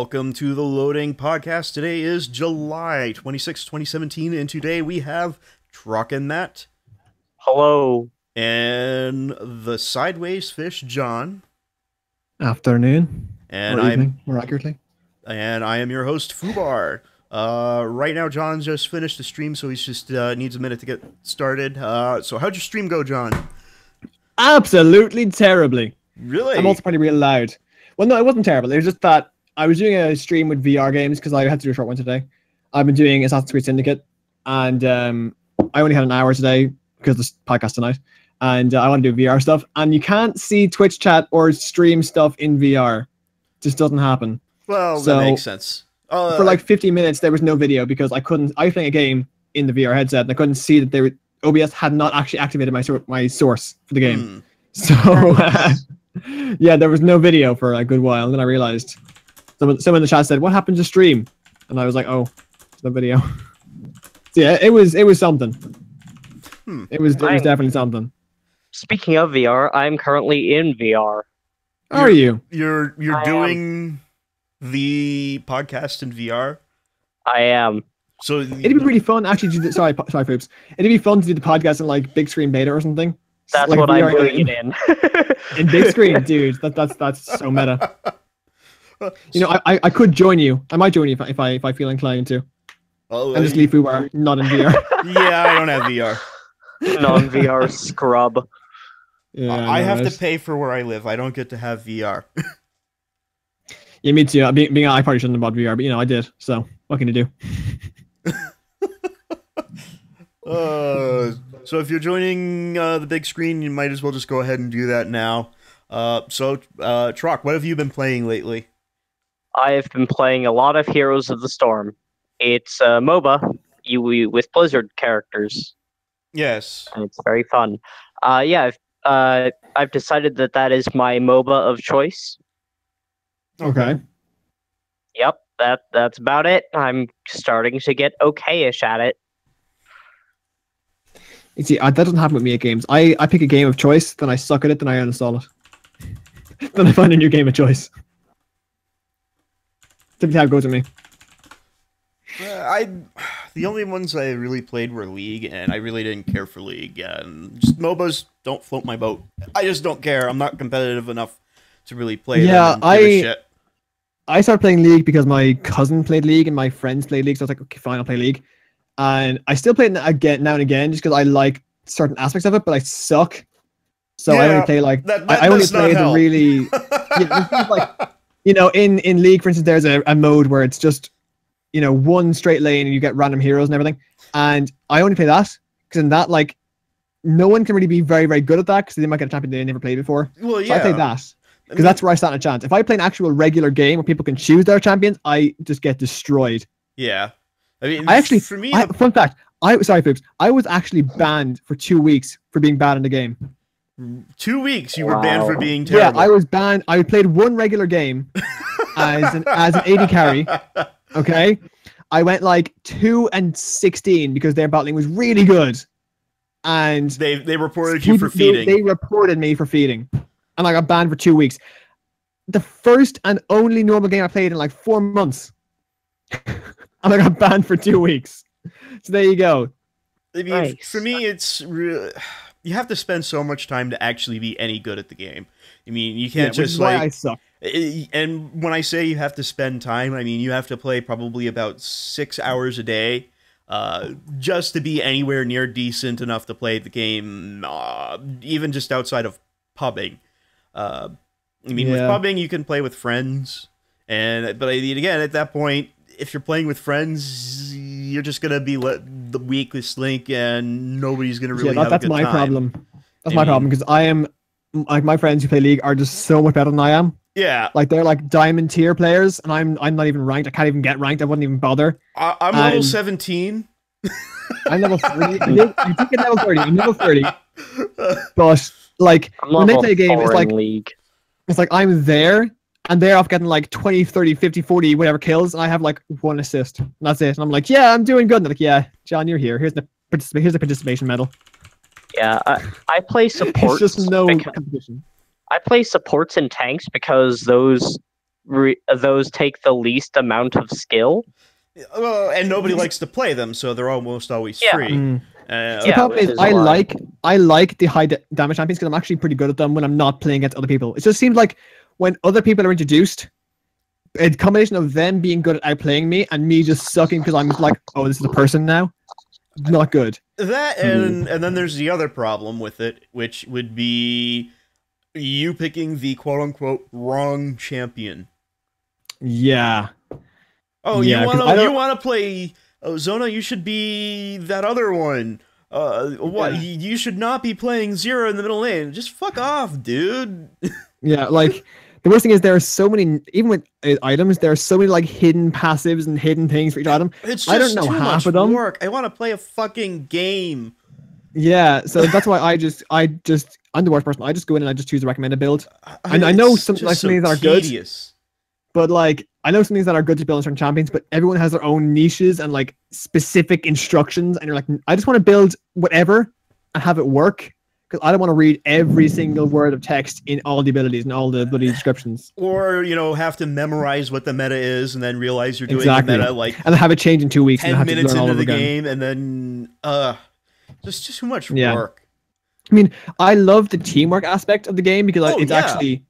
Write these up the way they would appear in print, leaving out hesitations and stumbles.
Welcome to the Loading Podcast. Today is July 26, 2017, and today we have Trockenmatt. Hello. And TheSidewaysFish John. Afternoon. And or evening, more accurately. And I am your host, FUBAR. Right now, John just finished the stream, so he just needs a minute to get started. So how'd your stream go, John? Absolutely terribly. Really? I'm also probably real loud. Well, no, it wasn't terrible. It was just that I was doing a stream with VR games because I had to do a short one today. I've been doing Assassin's Creed Syndicate, and I only had an hour today because of this podcast tonight, and I want to do VR stuff. And you can't see Twitch chat or stream stuff in VR. It just doesn't happen. Well, so, that makes sense. For like 50 minutes, there was no video because I was playing a game in the VR headset, and I couldn't see that OBS had not actually activated my source for the game. So, yeah, there was no video for a good while. And then I realized someone in the chat said, "What happened to stream?" And I was like, "Oh, it's no video." So yeah, it was something. It was definitely something. Speaking of VR, I'm currently in VR. How are you? You're doing the podcast in VR? I am. So it'd be really fun actually to do sorry, Foops. It'd be fun to do the podcast in like big screen beta or something. That's like what I'm doing it in. In big screen, dude. That's so meta. You know, I could join you. I might join you if I feel inclined to. Oh, and just leave FUBAR, not in VR. Yeah, I don't have VR. Non-VR scrub. Yeah, I have to pay for where I live. I don't get to have VR. Yeah, me too. Being I probably shouldn't have bought VR, but you know I did. So what can you do? So if you're joining the big screen, you might as well just go ahead and do that now. Troc, what have you been playing lately? I have been playing a lot of Heroes of the Storm. It's a MOBA with Blizzard characters. Yes. And it's very fun. Yeah, I've decided that is my MOBA of choice. Okay. Yep, that's about it. I'm starting to get okay-ish at it. You see, that doesn't happen with me at games. I pick a game of choice, then I suck at it, then I uninstall it. Then I find a new game of choice. Typically how it goes with me. The only ones I really played were League, and I really didn't care for League. And just MOBAs don't float my boat. I just don't care. I'm not competitive enough to really play them and give a shit. I started playing League because my cousin played League and my friends played League, so I was like, okay, fine, I'll play League. And I still play it again now and again just because I like certain aspects of it, but I suck. So I only play like I only play the really like, you know, in League, for instance, there's a mode where it's just, you know, one straight lane and you get random heroes and everything. And I only play that because in that, like, no one can really be very, very good at that because they might get a champion they never played before. Well, yeah. So I play that because that's where I stand a chance. If I play an actual regular game where people can choose their champions, I just get destroyed. Yeah. I mean, for me, fun fact, sorry, folks, I was actually banned for 2 weeks for being bad in the game. 2 weeks you were banned for being terrible. Yeah, I was banned. I played one regular game as an AD carry. Okay, I went like 2-16 because their battling was really good, and they reported you for feeding. They reported me for feeding, and I got banned for 2 weeks. The first and only normal game I played in like 4 months. And I got banned for 2 weeks. So there you go. I mean, for me, it's really, you have to spend so much time to actually be any good at the game. I mean, you can't just like. I suck. And when I say you have to spend time, I mean you have to play probably about 6 hours a day, just to be anywhere near decent enough to play the game, even just outside of pubbing. I mean, with pubbing you can play with friends, but again, at that point, if you're playing with friends, you're just gonna be the weakest link, and nobody's gonna really have a good time. That's my problem. That's my problem because I am like my friends who play League are just so much better than I am. Yeah, like they're like diamond tier players, and I'm not even ranked. I can't even get ranked. I wouldn't even bother. I'm level 17. I'm level 30. I did get level 30. I'm level 30. But like when they play a game, it's like I'm there. And they're off getting like 20, 30, 50, 40, whatever kills. And I have like 1 assist. And that's it. And I'm like, yeah, I'm doing good. And they're like, yeah, John, you're here. Here's the participation medal. Yeah, I play support. It's just no competition. I play supports and tanks because those those take the least amount of skill. Well, and nobody likes to play them, so they're almost always Yeah. free. The problem is, I like the high damage champions because I'm actually pretty good at them when I'm not playing against other people. It just seems like when other people are introduced, a combination of them being good at outplaying me and me just sucking because I'm just like, oh, this is a person now. Not good. That and then there's the other problem with it, which would be you picking the quote unquote wrong champion. Yeah. Oh, Yeah, you want to play Zona? You should be that other one. What? You should not be playing Zero in the middle lane. Just fuck off, dude. Yeah, like the worst thing is there are so many, even with items, there are so many like hidden passives and hidden things for each item. It's just I don't know too half much of them. work. I want to play a fucking game. Yeah, so that's why I'm the worst person. I just go in and I just choose a recommended build. And I know some things that are good, but like I know some things that are good to build on certain champions, but everyone has their own niches and like specific instructions, and you're like, I just want to build whatever and have it work. Because I don't want to read every single word of text in all the abilities and all the bloody descriptions. Or, have to memorize what the meta is and then realize you're doing the meta like... And have it change in 2 weeks. 10 and minutes into the again. game and then... just too much work. I mean, I love the teamwork aspect of the game because actually...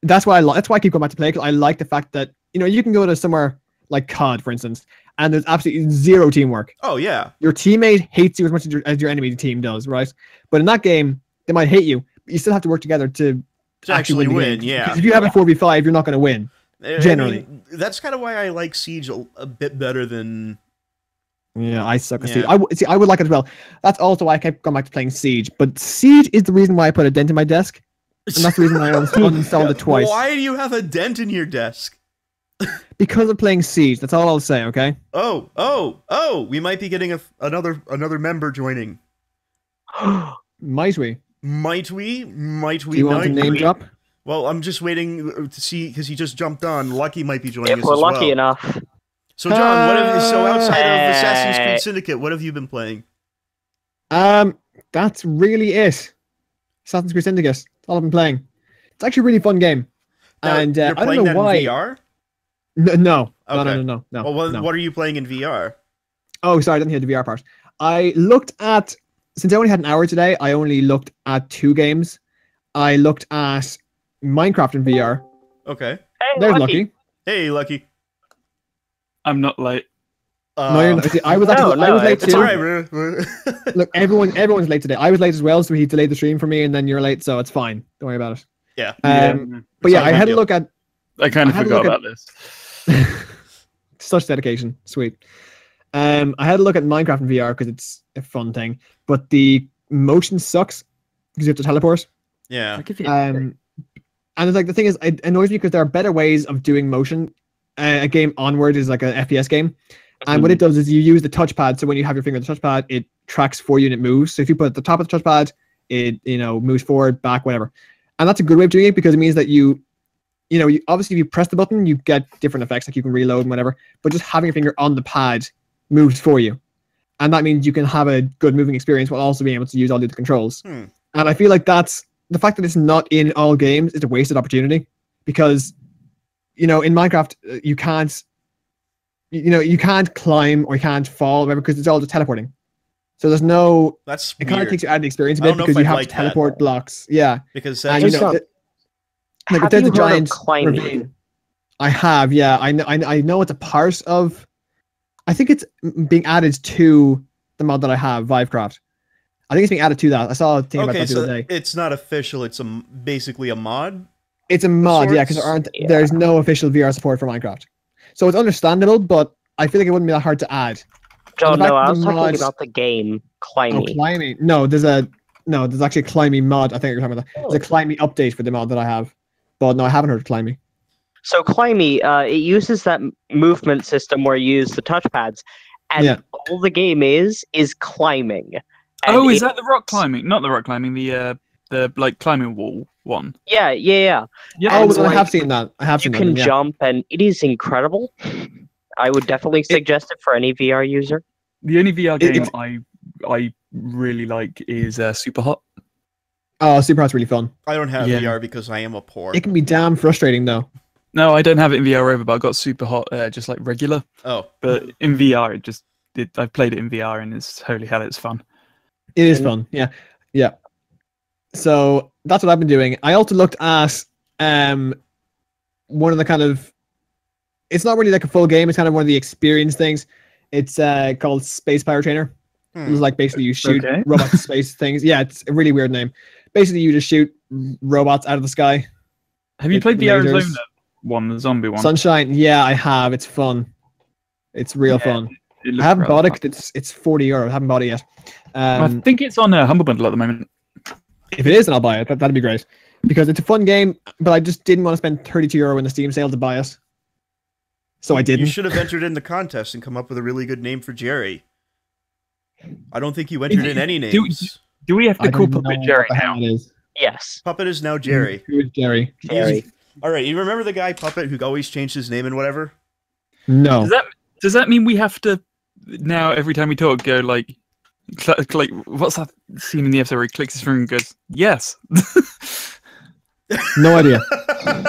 That's why I keep going back to play, because I like the fact that, you can go to somewhere like COD, for instance, and there's absolutely zero teamwork. Oh, yeah. Your teammate hates you as much as your enemy team does, right? But in that game, they might hate you, but you still have to work together to actually win. Yeah. Because if you have a 4v5, you're not going to win, generally. I mean, that's kind of why I like Siege a bit better than... Yeah, I suck at Siege. I would like it as well. That's also why I kept going back to playing Siege. But Siege is the reason why I put a dent in my desk. And that's the reason I uninstalled it twice. Why do you have a dent in your desk? Because of playing Siege. That's all I'll say, okay? Oh, we might be getting another member joining. Might we? Might we? Do you want to name drop? Well, I'm just waiting to see, because he just jumped on. Lucky might be joining us if we're lucky enough. So, John, outside of Assassin's Creed Syndicate, what have you been playing? That's really it. Assassin's Creed Syndicate. That's all I've been playing. It's actually a really fun game. Now, and you're I playing don't know why. In VR? No. Okay. No. Well, what are you playing in VR? Oh, sorry, I didn't hear the VR part. I looked at, since I only had an hour today, I only looked at 2 games. I looked at Minecraft in VR. Okay. Hey, There's Lucky. Hey, Lucky. I'm not late. No, you're not. I was late too. It's all right. Look, everyone's late today. I was late as well, so he delayed the stream for me, and then you're late, so it's fine. Don't worry about it. Yeah. But yeah, I had a look at... I kind of forgot about this. Such dedication. Sweet. I had a look at Minecraft in VR because it's a fun thing, but the motion sucks because you have to teleport. Yeah. And it's like, the thing is, it annoys me because there are better ways of doing motion. A game Onward is like an FPS game. And what it does is you use the touchpad. So when you have your finger on the touchpad, it tracks for you and it moves. So if you put it at the top of the touchpad, it moves forward, back, whatever. And that's a good way of doing it because it means that you obviously if you press the button, you get different effects, like you can reload and whatever. But just having your finger on the pad moves for you. And that means you can have a good moving experience while also being able to use all the other controls. And I feel like that's the fact that it's not in all games is a wasted opportunity, because in Minecraft you can't climb or you can't fall or whatever, because it's all just teleporting. So there's no... That's It kind of weird. takes you out of the experience a bit because you have to teleport blocks. Yeah. Because And that's... like Have if there's you a heard giant of climbing? ravine. I have, yeah. I know it's a part of... I think it's being added to the mod that I have, Vivecraft. I think it's being added to that. I saw a thing about that the other day. It's not official. It's basically a mod. It's a mod, yeah, because there's no official VR support for Minecraft. So it's understandable, but I feel like it wouldn't be that hard to add. John, the fact no, I that was the talking mods- about the game Climbing. Oh, Climbing. No, there's actually a Climbing mod. I think you're talking about that. There's a Climbing update for the mod that I have. But no, I haven't heard of Climbing. So Climbing, it uses that movement system where you use the touchpads, and all the game is climbing. And is that the rock climbing? Not the rock climbing, the like climbing wall one. Yeah. Yeah. Oh, well, I have seen that. You can jump, and it is incredible. I would definitely suggest it for any VR user. The only VR game I really like is Super Hot. Oh, Super Hot's really fun. I don't have VR because I am a poor. It can be damn frustrating though. No, I don't have it in VR over, but I got super hot, just like regular. Oh, But in VR, I've played it in VR, and it's holy hell, it's fun. It is fun. Yeah. Yeah. So that's what I've been doing. I also looked at one of the kind of, it's not really like a full game. It's kind of one of the experience things. It's called Space Power Trainer. It's like basically you shoot robot space things. Yeah, it's a really weird name. Basically, you just shoot robots out of the sky. Have you played the Arizona one, the zombie one? Sunshine. Yeah, I have. It's fun. It's real fun. I haven't bought it. It's €40. I haven't bought it yet. I think it's on a Humble Bundle at the moment. If it is, then I'll buy it. That'd be great because it's a fun game. But I just didn't want to spend €32 in the Steam sale to buy it, so I didn't. You should have entered in the contest and come up with a really good name for Jerry. I don't think you entered in any names. Do we have to call Puppet Jerry now? Yes. Puppet is now Jerry. Who is Jerry? Jerry. All right, you remember the guy Puppet who always changed his name and whatever? No. Does that mean we have to now every time we talk go like what's that scene in the episode where he clicks his finger and goes yes? No idea.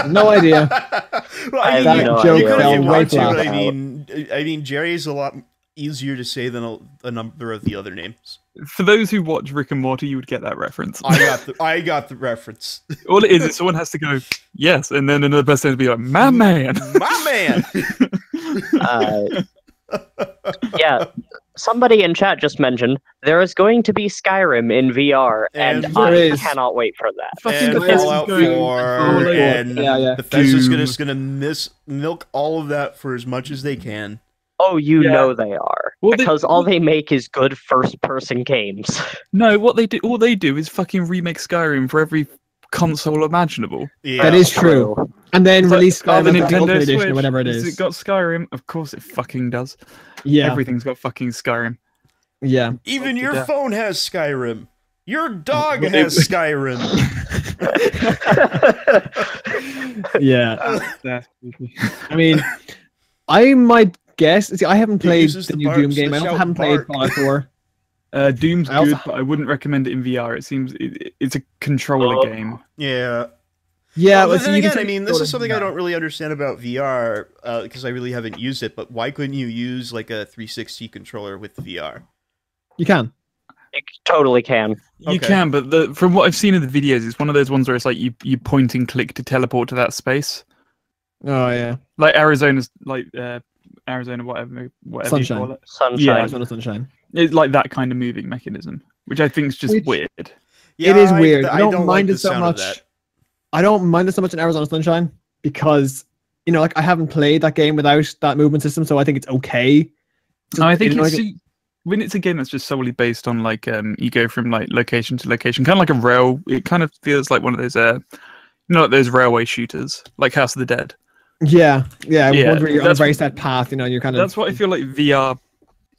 No idea. Well, I have that no joke idea. fell you right want to, flat. but I mean, Jerry's a lot easier to say than a number of the other names. For those who watch Rick and Morty, you would get that reference. I got the reference. All it is someone has to go yes, and then another person has to be like, my man. My man. Yeah. Somebody in chat just mentioned there is going to be Skyrim in VR, and I cannot wait for that. And Fallout 4, and Bethesda's just gonna milk all of that for as much as they can. Oh, you know they are. Well, because all they make is good first-person games. No, all they do is fucking remake Skyrim for every console imaginable. Yeah, that is true. And then release Skyrim the as the Nintendo Ultimate Edition Switch, or whatever it is. Has it got Skyrim? Of course it fucking does. Yeah. Everything's got fucking Skyrim. Yeah. Even your phone has Skyrim. Your dog has Skyrim. Yeah. I mean, I might guess. See, I haven't played the new Doom game. I also haven't played Fallout 4. Doom's good, but I wouldn't recommend it in VR. It seems it's a controller game. Yeah. Yeah, but then again, I mean, this is something I don't really understand about VR because I really haven't used it. But why couldn't you use like a 360 controller with VR? You can. You totally can. You can, but from what I've seen in the videos, it's one of those ones where it's like you point and click to teleport to that space. Oh yeah. Like Arizona's Arizona, whatever Sunshine. you call it. Sunshine. Yeah, Arizona Sunshine. It's like that kind of moving mechanism, which I think is just weird. Yeah, it is weird. I don't mind like it so much. I don't mind it so much in Arizona Sunshine because, like I haven't played that game without that movement system, so I think it's okay. No, I think when it's a game that's just solely based on like you go from like location to location, kind of like a rail. It kind of feels like one of those like those railway shooters, like House of the Dead. Yeah. Ones where you're on a very set path, you're kind of. That's what I feel like VR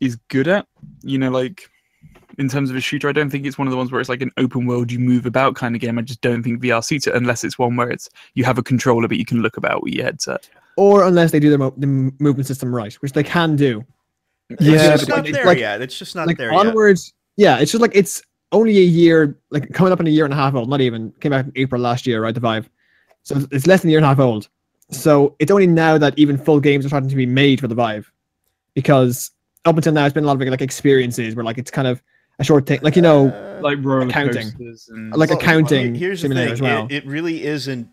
is good at. Like in terms of a shooter, I don't think it's one of the ones where it's like an open world, you move about kind of game. I just don't think VR suits it unless it's one where you have a controller but you can look about with your headset. Or unless they do the movement system right, which they can do. Yeah, it's not there yet. It's just not there onwards, yet. Yeah, it's just like it's only a year, like coming up in a year and a half old. Not even came out in April last year, right? The Vive, so it's less than a year and a half old. So it's only now that even full games are starting to be made for the Vive, because up until now it's been a lot of like experiences where like it's kind of a short thing, like like accounting, and... like accounting. Here's the simulator thing: as well. it really isn't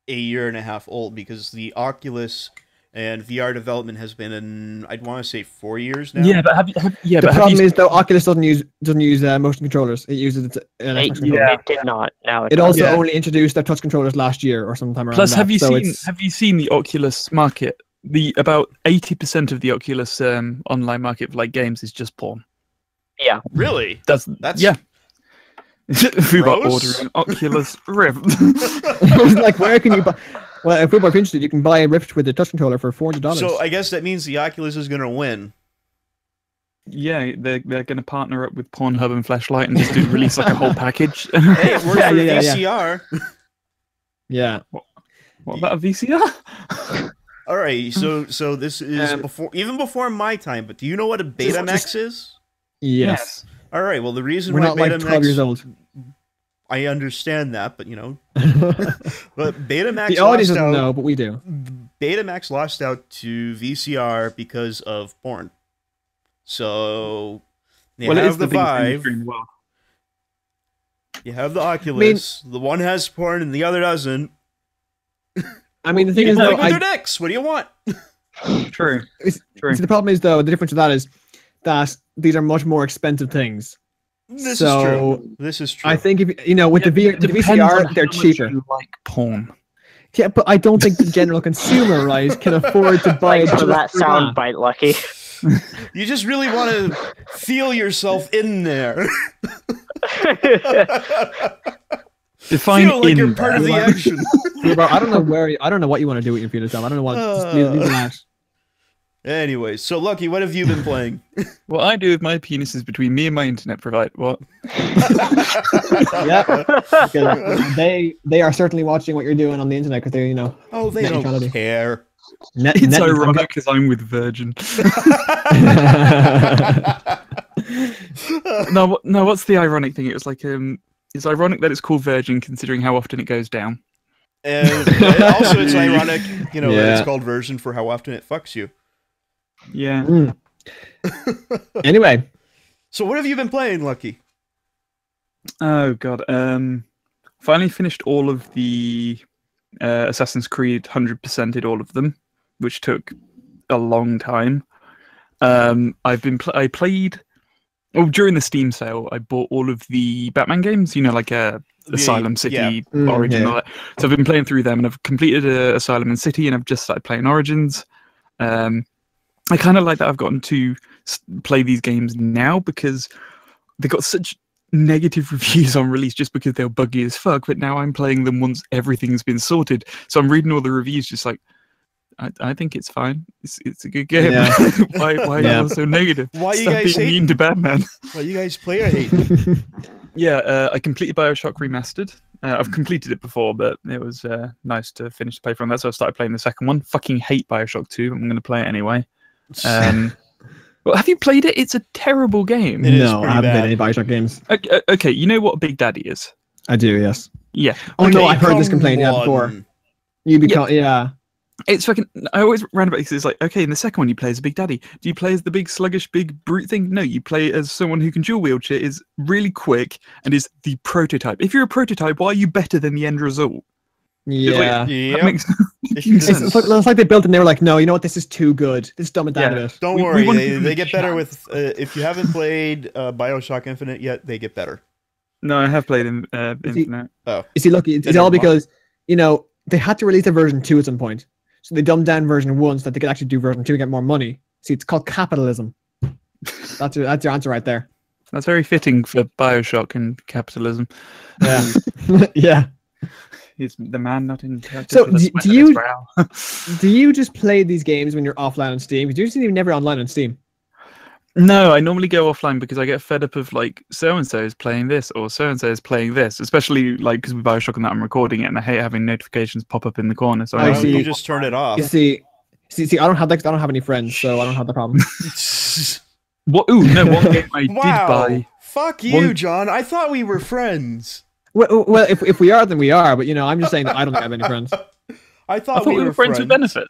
a year and a half old because the Oculus and VR development has been in, I'd want to say 4 years now. Yeah, but the problem is though Oculus doesn't use motion controllers. It uses it did not. Now it also only introduced their touch controllers last year or sometime around. Plus, that. have you seen the Oculus market? The about 80% of the Oculus online market for like games is just porn. Yeah. Really? That's yeah. FUBAR ordering Oculus Rift. I was like, where can you buy? Well, if FUBAR interested, you can buy a Rift with a touch controller for $400. So I guess that means the Oculus is going to win. Yeah, they're going to partner up with Pornhub and Fleshlight and just release like a whole package. Hey, it works for VCR. Yeah. What about a VCR? All right, so this is before my time. But do you know what a Betamax is? Yes. All right. Well, the reason we're why not like 12 years old. I understand that, but but Betamax. The audience doesn't know, but we do. Betamax lost out to VCR because of porn. So they have the Vive. You have the Oculus. The one has porn and the other doesn't. I mean, the thing is, though, with their dicks. What do you want? True. True. See, the problem is, though, the difference with that is that these are much more expensive things. This is true. This is true. I think if you know, with the VCR, they're cheaper. You like porn. Yeah, but I don't think the general consumer, right, can afford to buy it. For that soundbite, Lucky. You just really want to feel yourself in there. Define feel like in you're part of the action. I don't know I don't know what you want to do with your feet yourself. I don't know what. Just leave that. Anyways, so Lucky, what have you been playing? What I do with my penis is between me and my internet provider. What? Yeah, they are certainly watching what you're doing on the internet because they, you know. Oh, they don't care. It's ironic because I'm with Virgin. No, what's the ironic thing? It was like it's ironic that it's called Virgin considering how often it goes down. And also, it's ironic, you know, that it's called Virgin for how often it fucks you. Yeah. Anyway, so what have you been playing, Lucky? Oh god, finally finished all of the Assassin's Creed, 100%ed all of them, which took a long time. I played. Oh, during the Steam sale, I bought all of the Batman games. You know, like Asylum City, Origin, all that. So I've been playing through them, and I've completed Asylum and City, and I've just started playing Origins. I kind of like that I've gotten to play these games now because they got such negative reviews on release just because they were buggy as fuck, but now I'm playing them once everything's been sorted. So I'm reading all the reviews just like, I think it's fine. It's a good game. Yeah. why are you all so negative? Why Stop you guys being mean to Batman? Why you guys player hate? Yeah, I completed Bioshock Remastered. I've completed it before, but it was nice to finish the playthrough on that, so I started playing the second one. Fucking hate Bioshock 2. I'm going to play it anyway. Well, have you played it? It's a terrible game. No, I haven't played any Bioshock games. Okay, you know what Big Daddy is? I do, yes. Yeah. Oh no, I've heard this complaint before. You become It's fucking. I always ran about because it's like, okay, in the second one you play as a Big Daddy. Do you play as the big sluggish big brute thing? No, you play as someone who can dual wield shit, is really quick, and is the prototype. If you're a prototype, why are you better than the end result? Yeah, that makes sense. It's like they built it and they were like, no, you know what, this is too good. This is dumb and down a bit. Don't worry, they get better with. If you haven't played Bioshock Infinite yet, they get better. No, I have played Infinite. You see, look, it's all because you know they had to release a version 2 at some point. So they dumbed down version 1 so that they could actually do version 2 and get more money. See, it's called capitalism. That's your answer right there. That's very fitting for Bioshock and capitalism. Yeah. Yeah. He's the man not in. So do you just play these games when you're offline on Steam? Because you're usually never online on Steam. No, I normally go offline because I get fed up of like so and so is playing this or so and so is playing this, especially like because with Bioshock and that I'm recording it and I hate having notifications pop up in the corner. So you just turn it off. You see, I don't have any friends, so I don't have the problem. What? Ooh, no, one game I did buy. Fuck you, John. I thought we were friends. Well, if we are, then we are. But you know, I'm just saying that I don't think I have any friends. I thought we were friends with benefit.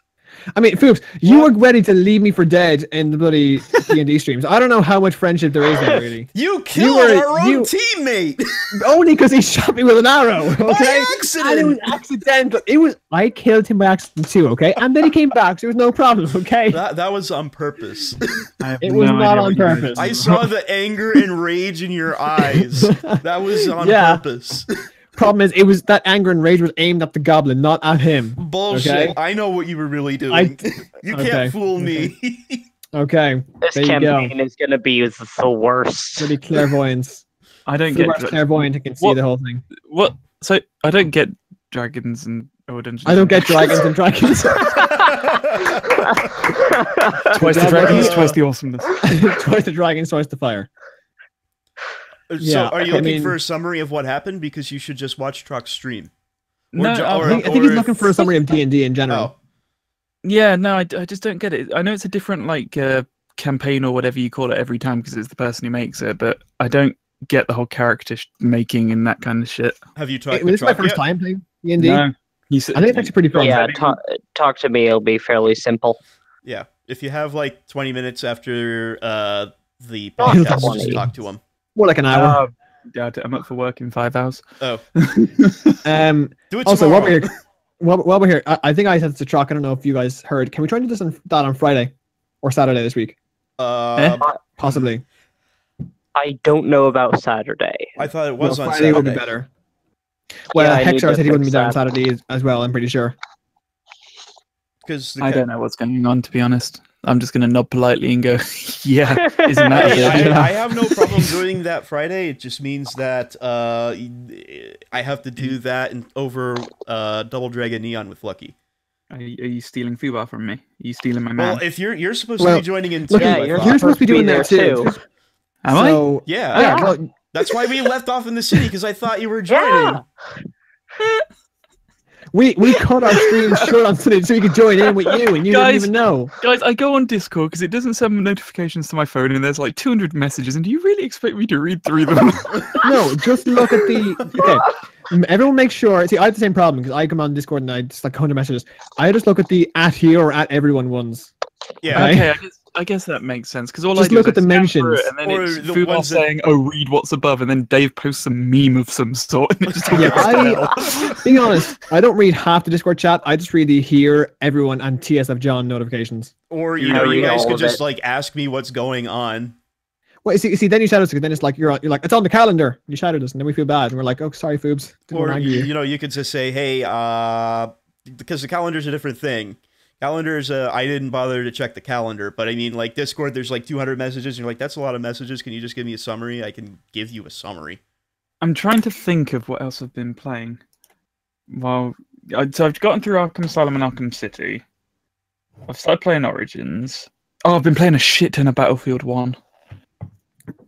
I mean, Foobs, you were ready to leave me for dead in the bloody D&D streams. I don't know how much friendship there is there, really. You killed our own teammate! Only because he shot me with an arrow, okay? By accident! And it was accidental. I killed him by accident too, okay? And then he came back, so there was no problem, okay? That was on purpose. It was not on purpose. I saw the anger and rage in your eyes. That was on purpose. Problem is, it was that anger and rage was aimed at the goblin, not at him. Bullshit. Okay? I know what you were really doing. You can't fool me. Okay. This campaign is going to be the worst. Pretty clairvoyance. I don't get clairvoyant and can see the whole thing. What? So I don't get dragons and dungeons. I don't get dragons and dragons. Twice the dragons, twice the awesomeness. Twice the dragons, twice the fire. So, are you looking for a summary of what happened? Because you should just watch Trock's stream. I think he's looking for a summary of D&D in general. Oh. Yeah, no, I just don't get it. I know it's a different like campaign or whatever you call it every time because it's the person who makes it, but I don't get the whole character making and that kind of shit. Have you talked to This is my Trock first yet? time playing D&D. No. You said, I think it's actually pretty fun. Yeah, talk to me. It'll be fairly simple. Yeah, if you have like 20 minutes after the Not podcast, 20. just talk to him. More like an hour. Yeah, I'm up for work in 5 hours. Oh, Do do it Also, tomorrow. while we're here, while we're here, I think I said to Trock. I don't know if you guys heard. Can we try and do that on Friday or Saturday this week? Possibly. I don't know about Saturday. I thought it was Well, on Friday Saturday. would be better. Well, Yeah, I need Hexar to said he wouldn't be fix there on that. Saturday as well. I'm pretty sure. Because I don't know what's going on, to be honest. I'm just going to nod politely and go, yeah, isn't that I, it? I have no problem doing that Friday. It just means that I have to do that over Double Dragon Neon with Lucky. Are you stealing FUBAR from me? Are you stealing my man? Well, if you're supposed to Well, be joining in too, look, Yeah, I you're thought. You're supposed to be doing there that too. Am I? So, Yeah, yeah. Yeah. Well, that's why we left off in the city because I thought you were joining. Yeah. we cut our stream short on Sunday so we could join in with you, and you didn't Guys. even know. Guys, I go on Discord because it doesn't send notifications to my phone and there's like 200 messages, and do you really expect me to read through them? No, just look at the. Okay, everyone make sure. See, I have the same problem because I come on Discord and I just like 100 messages. I just look at the at here or at everyone ones. Yeah, Okay. Okay, I guess that makes sense because all Just I do look is at the I scan through mentions. it, and then Or it's the FUBAR ones that- saying, "Oh, read what's above," and then Dave posts a meme of some sort. And it just Yeah, being honest, I don't read half the Discord chat. I just read the here, everyone, and TSF John notifications. or You you know, know, you you know guys all could of just it. like ask me what's going on. Well, see, then you shout us because then it's like you're like it's on the calendar. You shouted us, and then we feel bad, and we're like, oh, sorry, Foobs. Didn't want Or to argue you. you know, you could just say, hey, because the calendar's a different thing. Calendars, I didn't bother to check the calendar, but I mean, like Discord, there's like 200 messages. And you're like, that's a lot of messages. Can you just give me a summary? I can give you a summary. I'm trying to think of what else I've been playing. Well, so I've gotten through Arkham Asylum and Arkham City. I've started playing Origins. Oh, I've been playing a shit ton of Battlefield 1.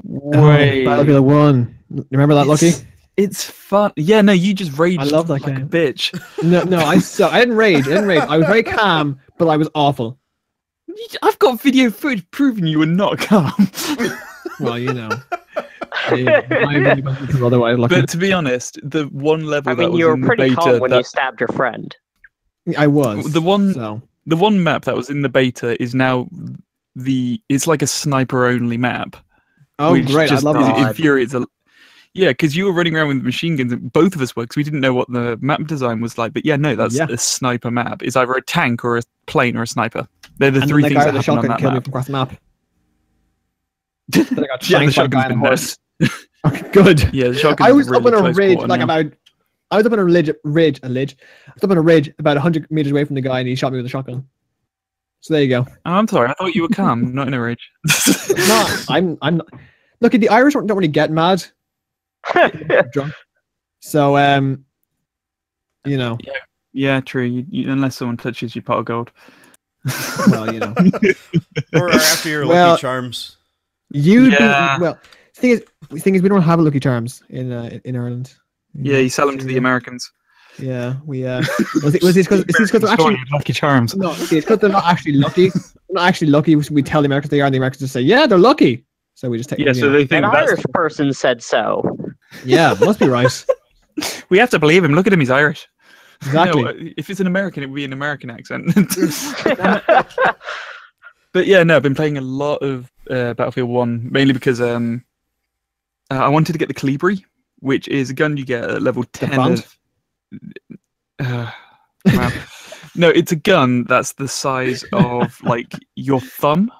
Wait. Battlefield 1. Remember that, Lucky? It's fun. Yeah, no, you just raged I love that like game. a bitch. No, I didn't rage. I was very calm, but I was awful. I've got video footage proving you were not calm. Well, you know. Otherwise, Lucky. But to be honest, the one level I mean, that was you were in the pretty beta, calm when you that, stabbed your friend. I was. the one So. the one map that was in the beta is now it's like a sniper only map. Oh, which great. I just love that. infuriates yeah, because you were running around with machine guns, and both of us were, because we didn't know what the map design was like. But yeah, no, that's Yeah. a sniper map. It's either a tank or a plane or a sniper. They're the And three then the things guy that with the happen on shotgun that killed me map. from across the map. Then I got Yeah, the shanked by a guy shotgun's on a been horse. nerfed. Okay, good. Yeah, the shotgun's I was really up on a close ridge, quarter like now. I was up on a ridge. I was up on a ridge about 100 meters away from the guy, and he shot me with a shotgun. So there you go. Oh, I'm sorry, I thought you were calm, not in a rage. No, I'm not. Look, the Irish don't really get mad. Drunk. So you know, Yeah, true. Unless someone touches your pot of gold. well, you know, Or after your Well- Lucky Charms. Yeah. the thing is, we don't have Lucky Charms in Ireland. Yeah, you sell them to the Americans. Yeah, we was this because they're actually Lucky Charms. no, see, it's because they're not actually lucky. They're not actually lucky. We tell the Americans they are, and the Americans just say, yeah, they're lucky. So we just take. Yeah, you so know. they think An that's Irish person said so. Yeah, must be right. we have to believe him. Look at him, he's Irish. Exactly. No, if it's an American, it would be an American accent. But yeah, no, I've been playing a lot of Battlefield 1, mainly because I wanted to get the Calibri, which is a gun you get at level 10 Bond? of... wow. No, it's a gun that's the size of like your thumb,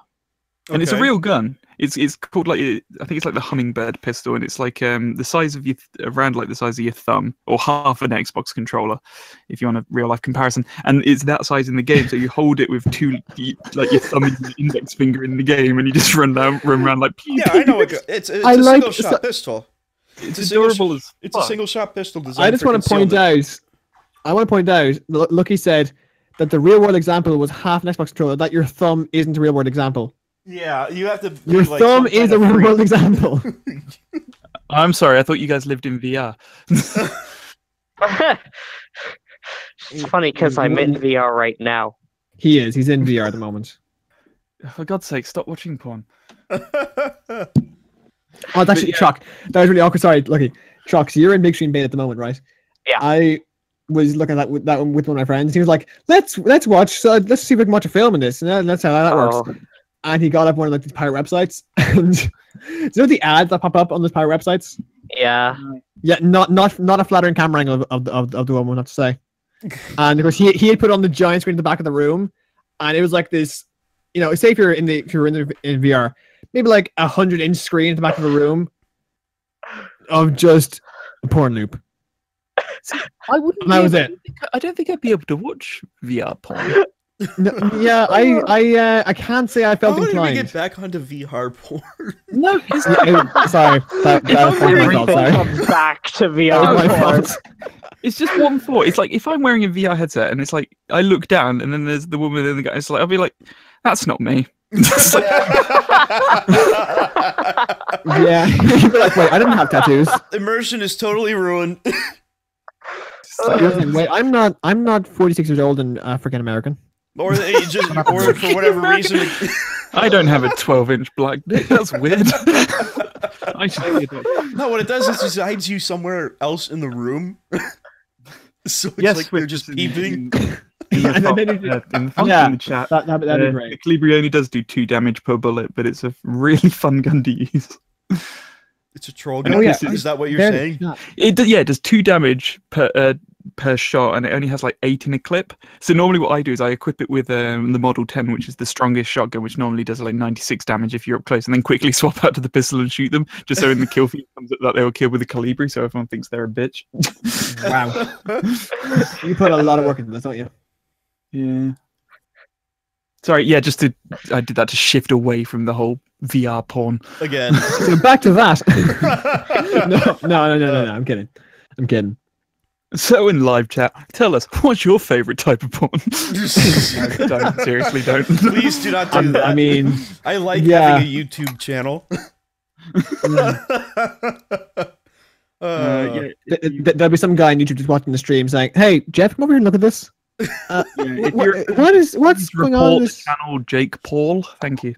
and it's a Okay. real gun. It's called like I think it's like the Hummingbird pistol, and it's like the size of your around like the size of your thumb or half an Xbox controller, if you want a real life comparison. And it's that size in the game, so you hold it with like your thumb and your index finger in the game, and you just run around like. Pew, Yeah, I know. It's I a like- single shot pistol. It's a single adorable as It's a fuck. single shot pistol designed I just for want to point concealment. out. I want to point out. Lucky said that the real world example was half an Xbox controller. That your thumb isn't a real world example. Yeah, you have to. be Your like thumb some is kind a of real freak. world example. I'm sorry, I thought you guys lived in VR. It's funny because I'm in VR right now. He is. He's in VR at the moment. For God's sake, stop watching porn. Oh, it's actually Chuck. That was really awkward. Sorry, Lucky. Chuck, so you're in Big Screen Beta at the moment, right? Yeah. I was looking at that one with one of my friends. He was like, let's watch. Let's see if we can watch a film in this, and that's how that works. And he got up one of these pirate websites, and do you know the ads that pop up on those pirate websites? Yeah. Yeah, not a flattering camera angle of the woman, I have to say. And of course, he had put on the giant screen in the back of the room, and it was like this, say if you're in VR, maybe like 100-inch screen at the back of the room of just a porn loop. I wouldn't. And that was it. I don't think I'd be able to watch VR porn. No, yeah, I can't say I felt inclined. How did we get back onto VR porn? No, sorry. That was my fault. Sorry. Comes back to That was my VR. fault. it's just one thought. It's like if I'm wearing a VR headset and it's like I look down and then there's the woman and the guy. It's like I'll be like, that's not me. Yeah. You'd be like, wait, I didn't have tattoos. Immersion is totally ruined. Wait, I'm not 46 years old and African American. Or for whatever reason. I don't have a 12-inch black dick. That's weird. I should No, what it does is it hides you somewhere else in the room. So it's like they're just peeping. In the chat. That'd be great. The Calibri only does do 2 damage per bullet, but it's a really fun gun to use. It's a troll gun. Is that what you're saying? It does 2 damage per shot, and it only has like 8 in a clip. So normally what I do is I equip it with the Model 10, which is the strongest shotgun, which normally does like 96 damage if you're up close, and then quickly swap out to the pistol and shoot them, just so in the kill feed comes up that they were killed with a Calibri, so everyone thinks they're a bitch. Wow. You put a lot of work into this, don't you? Yeah. Sorry, yeah, I did that to shift away from the whole VR porn. Again. So back to that. No, I'm kidding. So in live chat, tell us, what's your favourite type of porn? Don't, seriously, don't. Please do not do that. I mean, I like having a YouTube channel. There'll be some guy on YouTube just watching the stream saying, "Hey, Jeff, come over here and look at this." What's going on? This channel, Jake Paul. Thank you.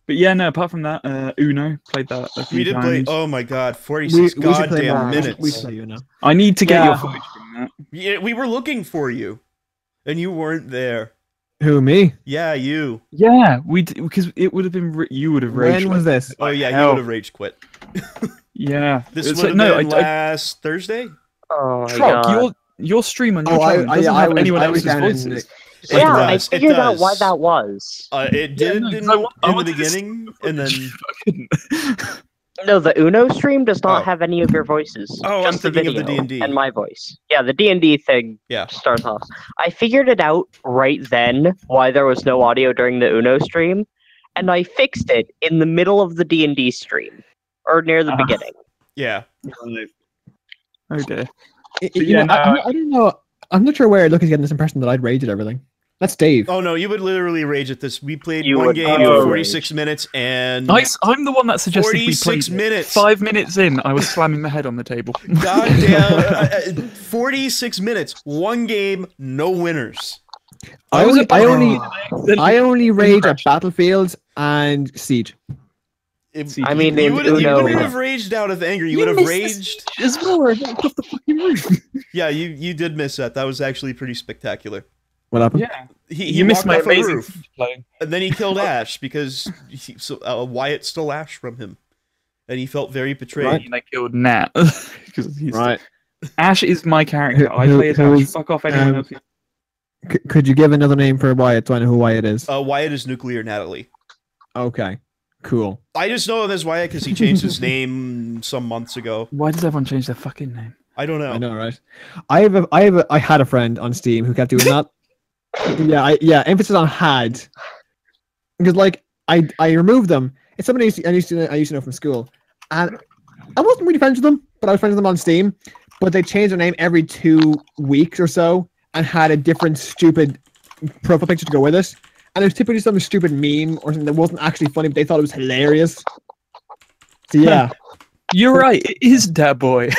But yeah, no. Apart from that, Uno played that a few times. Play. Oh my god, 46 goddamn minutes. We play Uno. I need to get your footage from that. Yeah, we were looking for you, and you weren't there. Who, me? Yeah, you. Yeah, because it would have been you would have raged. When was this? Oh yeah, you would have rage quit. Yeah, this would have been last Thursday. Oh my Trock, god. your stream on your channel doesn't have anyone else's voices. Yeah, I figured out why that was. It did in the beginning, and then... No, the Uno stream does not have any of your voices. Oh, just I'm thinking the of the D&D. And my voice. Yeah, the D&D thing starts off. I figured it out right then why there was no audio during the Uno stream, and I fixed it in the middle of the D&D stream, or near the beginning. Yeah. Oh dear. I don't know. I'm not sure where Lucas getting this impression that I'd rage at everything. That's Dave. Oh no, you would literally rage at this. We played one game for 46 minutes, and nice. I'm the one that suggested 46 minutes. 5 minutes in, I was slamming my head on the table. Goddamn! 46 minutes, one game, no winners. I only rage at Battlefield and Siege. I mean, you wouldn't have raged out of anger. You would have raged as well. Off the fucking roof. Yeah, you did miss that. That was actually pretty spectacular. What happened? Yeah, he missed my amazing roof. And then he killed Ash because Wyatt stole Ash from him, and he felt very betrayed. Right. And I killed Nat because he's right. Ash is my character. I play as Ash. Fuck off anyone else. Could you give another name for Wyatt so I know who Wyatt is? Wyatt is Nuclear Natalie. Okay. Cool. I just know him as Wyatt because he changed his name some months ago. Why does everyone change their fucking name? I don't know. I know, right? I had a friend on Steam who kept doing that. Yeah, emphasis on had. Because like I removed them. It's somebody I used to know from school, and I wasn't really friends with them, but I was friends with them on Steam. But they changed their name every 2 weeks or so, and had a different stupid profile picture to go with it. And it was typically some stupid meme or something that wasn't actually funny, but they thought it was hilarious. So yeah. You're right, it is that boy.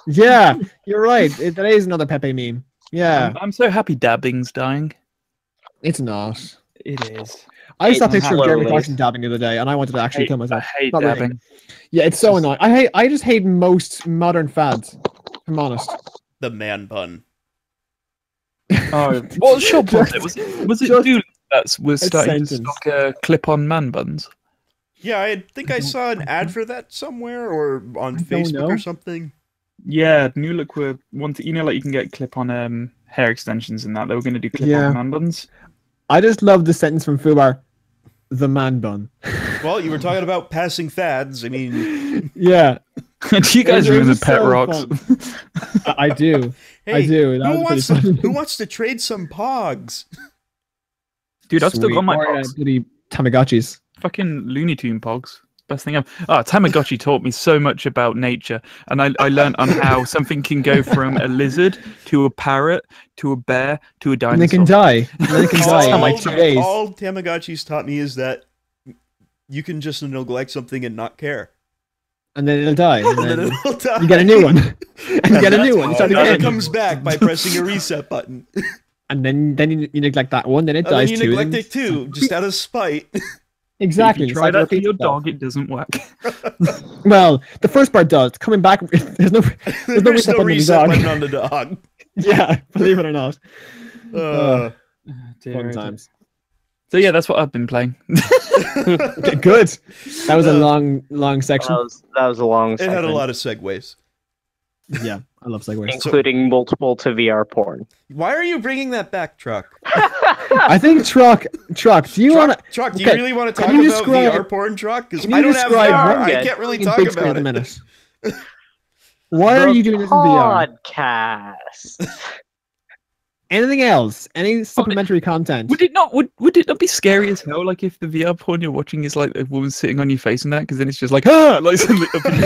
Yeah, you're right. That is another Pepe meme. Yeah. I'm so happy dabbing's dying. It's not. It is. I saw a picture of Jeremy slowly. Clarkson dabbing the other day, and I wanted to actually kill myself. I hate Not really. dabbing. Yeah, it's so annoying. I just hate most modern fads. If I'm honest. The man bun. Oh, what shop was it? Was it just Dooley that was a starting to sentence. stock clip-on man buns? Yeah, I think I saw an ad for that somewhere or on don't Facebook know. or something. Yeah, New Look were wanting, like you can get clip-on hair extensions and that. They were going to do clip-on man buns. I just love the sentence from FUBAR, the man bun. Well, you were talking about passing fads. I mean, Yeah, Do you guys It was remember just Pet so Rocks? fun. I do. hey, I do. That who was wants pretty to fun. who wants to trade some pogs? Dude, I've still got my Or, pogs. bloody Tamagotchis. Fucking Looney Tune pogs. Best thing ever. Oh, Tamagotchi taught me so much about nature, and I learned on how something can go from a lizard to a parrot to a bear to a dinosaur. And they can die. And they can die in like 2 days. All Tamagotchis taught me is that you can just neglect something and not care. And then it'll die. And And then then it'll die. you get a new one. And you get a new one. You start And then it again. comes back by pressing a reset button. And then you neglect that one, then it And then dies you too. neglect then- it too, just out of spite. Exactly. If you it's try like that for repeats your itself. dog, it doesn't work. Well, the first part does. Coming back, there's no There's reset no button on the reset dog. button on the dog. Yeah, believe it or not. Dear, Fun dear. times. So yeah, that's what I've been playing. Okay, good. That was a long section. That was a long It had a segment, lot of segues. Yeah, I love segues. including multiple to VR porn. Why are you bringing that back, Truck? I think Truck, do you want to? Truck, do you okay, really want to can talk you about describe- VR porn, Truck? Because can I you don't have describe VR. what- I can't really talk big screen about at the it. minute? Why are you doing this in VR? Podcast. Anything else? Any supplementary content? Would it not be scary as hell? Like if the VR porn you're watching is like a woman sitting on your face and that, because then it's just like like suddenly up in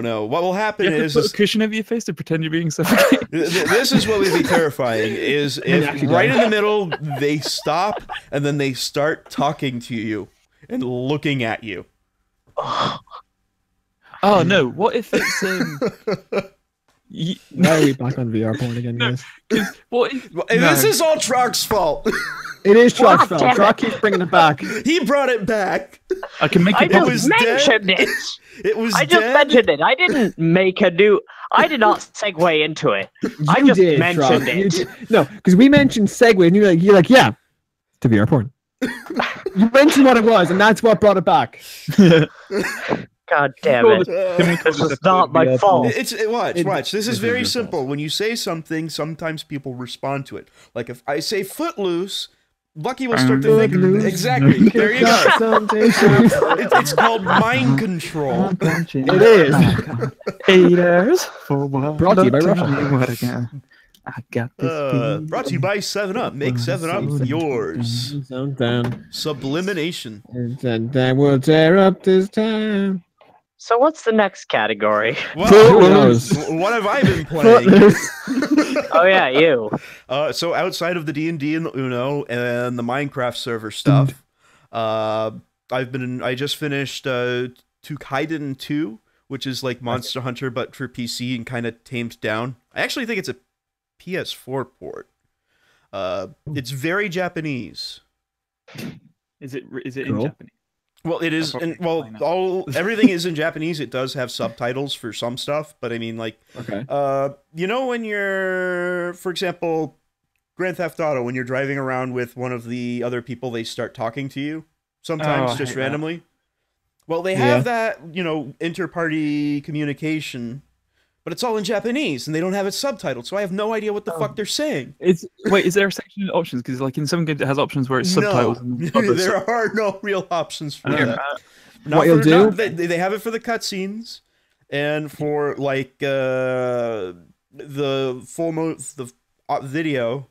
No. What will happen you have is to put a cushion over your face to pretend you're being suffocated. this is what would be terrifying is if actually right die. in the middle they stop and then they start talking to you and looking at you. Oh no! What if it's Why are we back on VR porn again, guys? what if, This is all Truck's fault. It is Truck's God fault. damn it. Truck keeps bringing it back. He brought it back. I can make I it was just dead. mentioned it. It was I just dead. mentioned it. I didn't make a new. I did not segue into it. I You just did, mentioned Truck. it. You did. No, because we mentioned Segway, and you're like, yeah, to VR porn. You mentioned what it was, and that's what brought it back. God damn it. This is not my fault. Watch. This is very simple. When you say something, sometimes people respond to it. Like if I say Footloose, Lucky will start to think Footloose. exactly. There you go. It It's called mind control. is. Haters for what? Brought to you by Tell Russia. me what again. I got this. Brought to you by 7-Up. Make 7-Up yours. Sublimination. And then we'll tear up this time. So what's the next category? Well, knows? what have I been playing? Oh yeah, you. So outside of the D&D and the Uno and the Minecraft server stuff, I just finished Tukaiden 2, which is like Monster Hunter but for PC and kind of tamed down. I actually think it's a PS4 port. It's very Japanese. Is it Cool. in Japanese? Well, it is, probably and well, playing everything is in Japanese. It does have subtitles for some stuff, but I mean, like, Okay. you know, when you're, for example, Grand Theft Auto, when you're driving around with one of the other people, they start talking to you sometimes Oh, I just hate that. randomly. Well, they have that, you know, inter-party communication, but it's all in Japanese, and they don't have it subtitled, so I have no idea what the fuck they're saying. Is there a section in options? Because like in some games it has options where it's subtitles. No, And others- there are no real options for Here, that. What you'll do- They have it for the cutscenes, and for like the video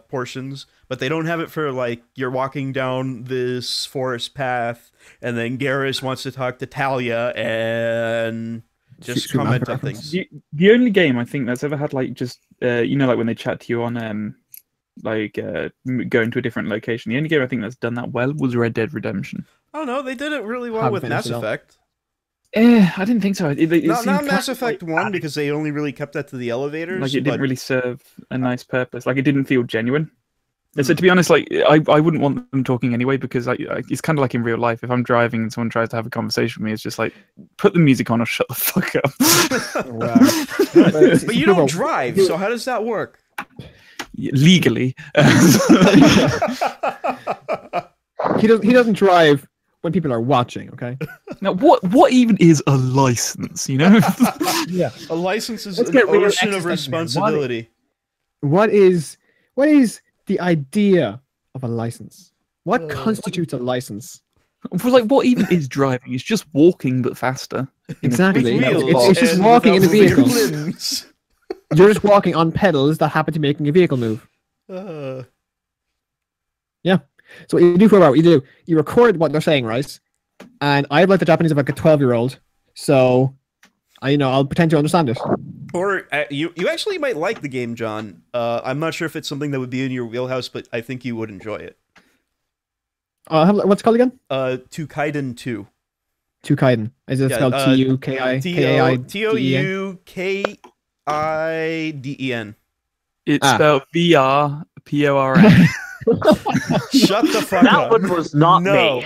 portions, but they don't have it for like you're walking down this forest path, and then Garrus wants to talk to Talia and just Super comment Mario on reference. things. The only game I think that's ever had like just you know, like when they chat to you on going to a different location. The only game I think that's done that well was Red Dead Redemption. Oh no, they did it really well Haven't with Mass finished it all. Effect. I didn't think so. It Not seemed Mass kind of, Effect like, 1 because they only really kept that to the elevators. like it didn't but- really serve a nice purpose. Like it didn't feel genuine. So to be honest, like I wouldn't want them talking anyway, because it's kind of like in real life. If I'm driving and someone tries to have a conversation with me, it's just like, put the music on or shut the fuck up. Wow. But you don't drive, so how does that work? Legally. He doesn't drive when people are watching, okay? Now, what even is a license, you know? Yeah. A license is Let's an get real ocean of existential. responsibility. What is the idea of a license? What constitutes a license? Like, what even is driving? It's just walking, but faster. Exactly. With It's just and walking in a without moving your vehicle. limbs. You're just walking on pedals that happen to be making a vehicle move. Yeah. So what you do for you record what they're saying, right? And I have like the Japanese of like a 12-year-old, so I'll pretend to understand it. Or you actually might like the game, John. I'm not sure if it's something that would be in your wheelhouse, but I think you would enjoy it. What's it called again? Tukaiden 2. Tukaiden. Is it spelled Tukaiden? Toukiden. It's spelled VRPORN. Shut the fuck up. That one was not me.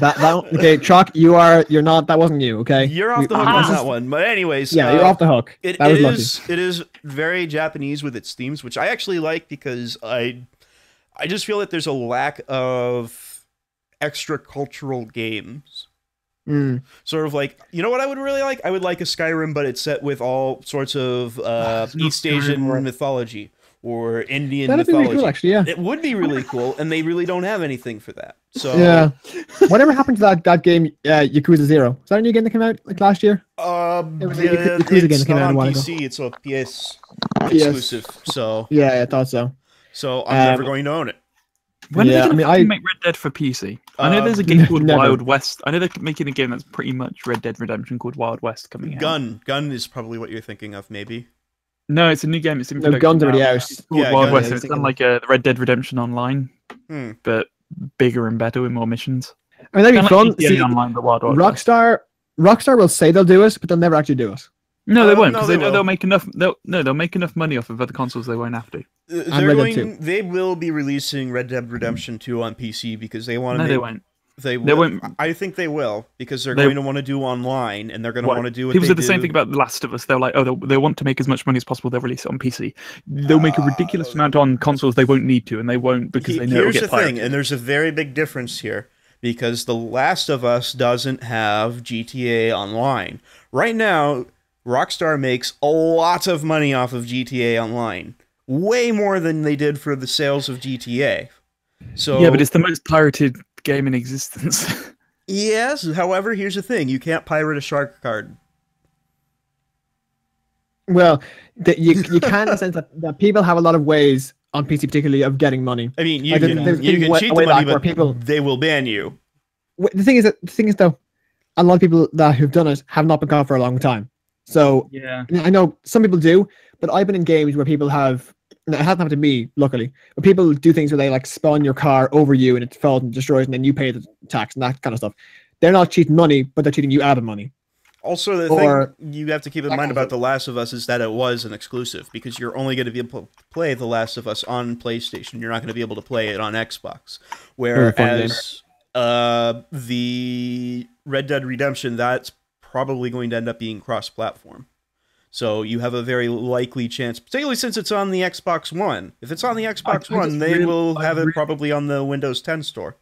That okay, Troc, you're not. That wasn't you. Okay, You're off the hook on that one. But anyways, yeah, you're off the hook. It is very Japanese with its themes, which I actually like because I just feel that there's a lack of extra cultural games. Sort of like, you know what I would really like? I would like a Skyrim, but it's set with all sorts of East Asian mythology or Indian That'd mythology. be really cool, actually. Yeah, it would be really cool, and they really don't have anything for that. So yeah, whatever happened to that game, Yakuza 0? Is that a new game that came out like last year? It was a Yakuza game that came out a while ago. PC. It's a PS exclusive. So yeah, I thought so. So I'm never going to own it. When are they going to make Red Dead for PC? I know there's a game called Wild West. I know they're making a game that's pretty much Red Dead Redemption called Wild West coming out. Gun is probably what you're thinking of, maybe. No, it's a new game. It's in production. Gun's already out. It's called Wild West. It's done like a Red Dead Redemption Online, but bigger and better with more missions. I mean, that'd be fun. See, online, but Wild Rockstar will say they'll do it, but they'll never actually do it. No, they won't, because they'll make enough. They'll make enough money off of other consoles. They won't have to. They will be releasing Red Dead Redemption 2 on PC because they want to. No, they won't. They won't. I think they will because they're going to want to do online and they're going to want to do what people they said the same thing about The Last of Us. They're like, oh, they want to make as much money as possible. They'll release it on PC. They'll make a ridiculous amount on consoles. They won't need to, and they won't because they know it'll get Here's the thing, and there's a very big difference here because The Last of Us doesn't have GTA Online right now. Rockstar makes a lot of money off of GTA Online, way more than they did for the sales of GTA. So yeah, but it's the most pirated game in existence. Yes, however, here's the thing: you can't pirate a shark card. Well, you can in the sense that people have a lot of ways on PC, particularly of getting money. I mean, you can cheat the money, but they will ban you. The thing is though, a lot of people who've done it have not been caught for a long time. So yeah, I know some people do, but I've been in games where people have. It hasn't happened to me, luckily. But people do things where they like spawn your car over you and it falls and destroys, and then you pay the tax and that kind of stuff. They're not cheating money, but they're cheating you out of money. Also, the thing you have to keep in mind about The Last of Us is that it was an exclusive because you're only going to be able to play The Last of Us on PlayStation. You're not going to be able to play it on Xbox. Whereas the Red Dead Redemption, that's probably going to end up being cross-platform. So you have a very likely chance, particularly since it's on the Xbox One. If it's on the Xbox One, they will have it probably on the Windows 10 store.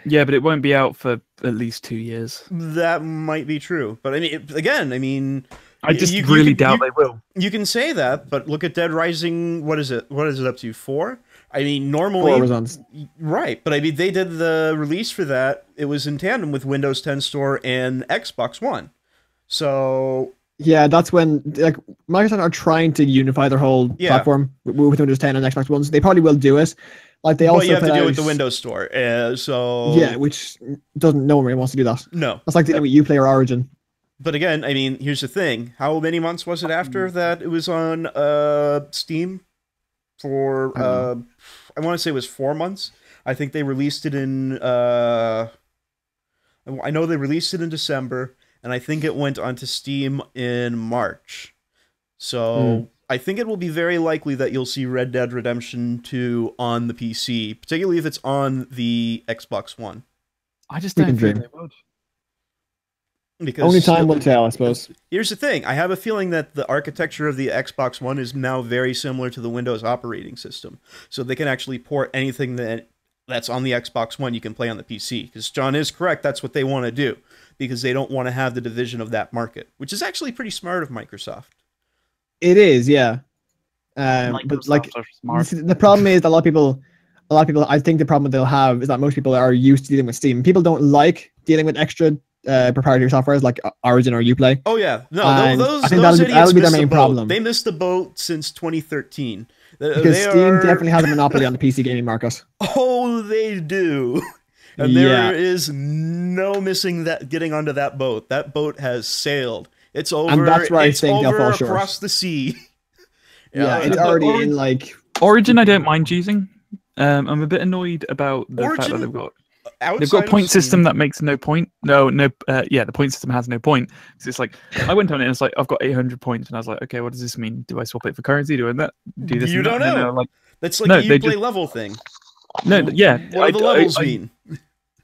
Yeah, but it won't be out for at least 2 years. That might be true. But I mean, I just really doubt they will. You can say that, but look at Dead Rising. What is it? What is it up to? 4? I mean, normally... 4 was on... Right, but I mean, they did the release for that. It was in tandem with Windows 10 store and Xbox One. So... Yeah, that's when like Microsoft are trying to unify their whole platform with Windows 10 and Xbox One. So they probably will do it. Like they also. But you have to do it with the Windows Store. So yeah, which no one really wants to do that. No, that's like dealing with Uplay or Origin. But again, I mean, here's the thing: how many months was it after that it was on Steam? For I want to say it was 4 months. I think they released it in. I know they released it in December. And I think it went onto Steam in March. So I think it will be very likely that you'll see Red Dead Redemption 2 on the PC, particularly if it's on the Xbox One. I just don't think they would. Because only time will tell, I suppose. Here's the thing. I have a feeling that the architecture of the Xbox One is now very similar to the Windows operating system. So they can actually port anything that's on the Xbox One you can play on the PC. Because John is correct, that's what they want to do. Because they don't want to have the division of that market. Which is actually pretty smart of Microsoft. It is, yeah. But like, the problem is a lot of people, I think the problem they'll have is that most people are used to dealing with Steam. People don't like dealing with extra proprietary softwares like Origin or Uplay. Oh yeah, no, those I think that'll be their main problem. They missed the boat since 2013. Because Steam definitely has a monopoly on the PC gaming market. Oh, they do. And there is no missing that, getting onto that boat. That boat has sailed. It's over. And that's where I think they'll fall short. Across the sea. Yeah, it's already in like Origin. I don't mind using. I'm a bit annoyed about the fact that they've got a point system that makes no point. The point system has no point. Because it's like, I went on it and it's like, I've got 800 points, and I was like, okay, what does this mean? Do I swap it for currency? Do I do this? You don't know. Like, that's like the Uplay level thing. No, yeah. What do the levels mean?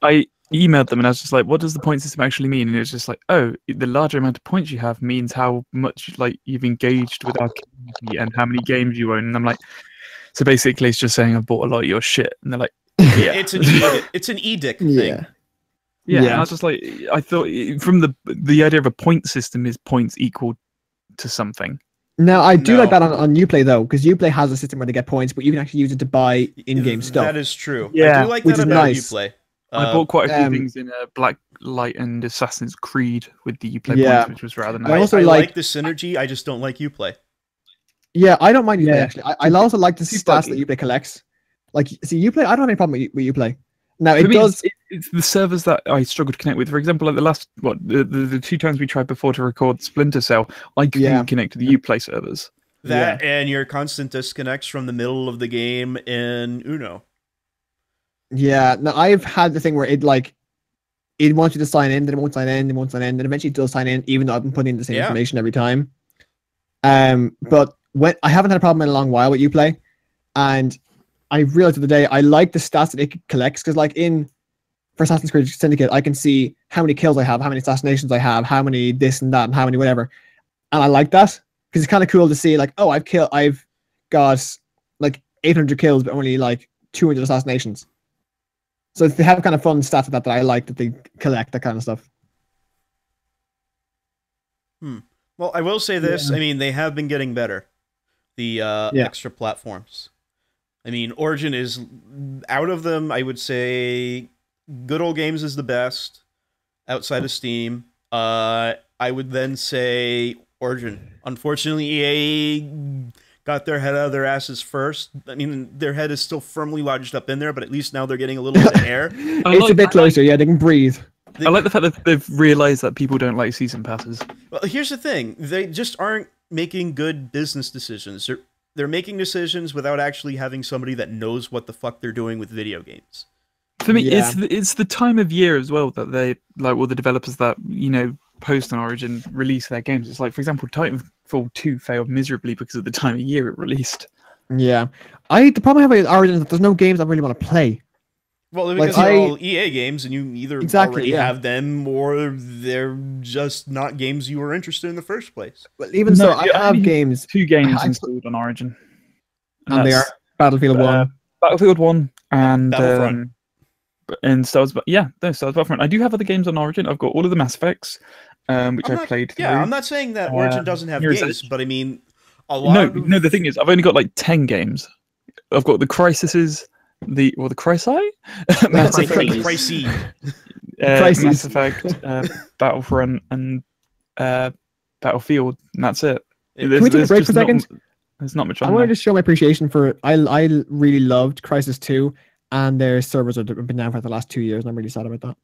I emailed them and I was just like, what does the point system actually mean? And it was just like, oh, the larger amount of points you have means how much like you've engaged with our community and how many games you own. And I'm like, so basically it's just saying I've bought a lot of your shit. And they're like, yeah. It's an edict thing. Yeah. And I was just like, I thought from the idea of a point system is points equal to something. Now, I do like that on Uplay, though, because Uplay has a system where they get points, but you can actually use it to buy in-game stuff. That is true. Yeah. I do like that about Uplay. I bought quite a few things in Black Light and Assassin's Creed with the Uplay points, which was rather nice. I like the synergy, I just don't like Uplay. Yeah, I don't mind Uplay, actually. I also like the stats that Uplay collects. Like, see, Uplay, I don't have any problem with Uplay. Now, it's the servers that I struggled to connect with. For example, like the 2 times we tried before to record Splinter Cell, I couldn't connect to the Uplay servers. And your constant disconnects from the middle of the game in Uno. Yeah, now I've had the thing where it wants you to sign in, then it won't sign in, then eventually it does sign in, even though I've been putting in the same information every time. But when I haven't had a problem in a long while with Uplay, and I realized the other day I like the stats that it collects, because like for Assassin's Creed Syndicate, I can see how many kills I have, how many assassinations I have, how many this and that, and how many whatever, and I like that because it's kind of cool to see like, oh, I've got like 800 kills, but only like 200 assassinations. So they have kind of fun stats that I like that they collect, that kind of stuff. Well, I will say this. I mean, they have been getting better. The extra platforms. I mean, Origin is, out of them, I would say Good Old Games is the best outside of Steam. I would then say Origin. Unfortunately, EA got their head out of their asses first. I mean, their head is still firmly lodged up in there, but at least now they're getting a little bit of air. It's a bit closer, they can breathe. I like the fact that they've realized that people don't like season passes. Well, here's the thing. They just aren't making good business decisions. They're making decisions without actually having somebody that knows what the fuck they're doing with video games. For me, it's the time of year as well that they, like, all the developers that, post on Origin release their games. It's like, for example, Titanfall 2 failed miserably because of the time of year it released. Yeah. The problem I have with Origin is that there's no games I really want to play. Well, because they're all EA games, and you either already have them, or they're just not games you were interested in the first place. Well, even so, I have games. 2 games installed on Origin. And they are Battlefield 1. Battlefield 1 and Battlefront. And Star Wars Battlefront. I do have other games on Origin. I've got all of the Mass Effects, which I've played through. Yeah, I'm not saying that Origin doesn't have games, but I mean, a lot No, the thing is, I've only got like 10 games. I've got the Crysis, the Crysis? Mass Effect, Battlefront, and Battlefield, and that's it. Can we take a break for a second? There's not much on I want to just show my appreciation for I really loved Crysis 2, and their servers have been down for the last 2 years, and I'm really sad about that.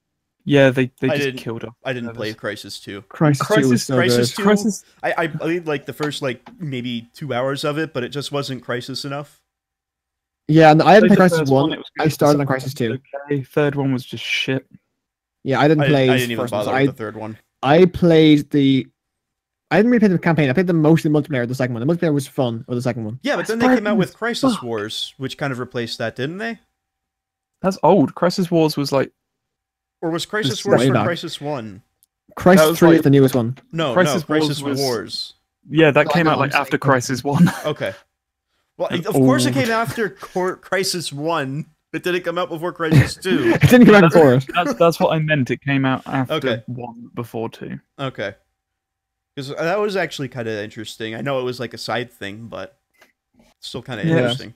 Yeah, they just killed it. I didn't play Crysis 2. Crysis 2 was so Crysis good. 2, I played like the first maybe 2 hours of it, but it just wasn't Crysis enough. Yeah, and I didn't play Crysis 1. I started on Crysis 2. Okay, third one was just shit. Yeah, I didn't play. I didn't even bother with the third one. I played the I didn't really play the campaign. I played the most of the multiplayer. The second one. The multiplayer was fun. Or the second one. Yeah, but then they came out with Crysis Wars, which kind of replaced that, didn't they? That's old. Crysis Wars was like, or was Crysis Wars for Crysis 1? Crysis 3 is the newest one. No, Crysis Wars. Yeah, that came out like after Crysis 1. Okay. Well, of course it came after Crysis 1. It didn't come out before Crysis 2. It didn't come out before it. That's what I meant. It came out after 1, before 2. Okay. Because that was actually kind of interesting. I know it was like a side thing, but still kind of interesting.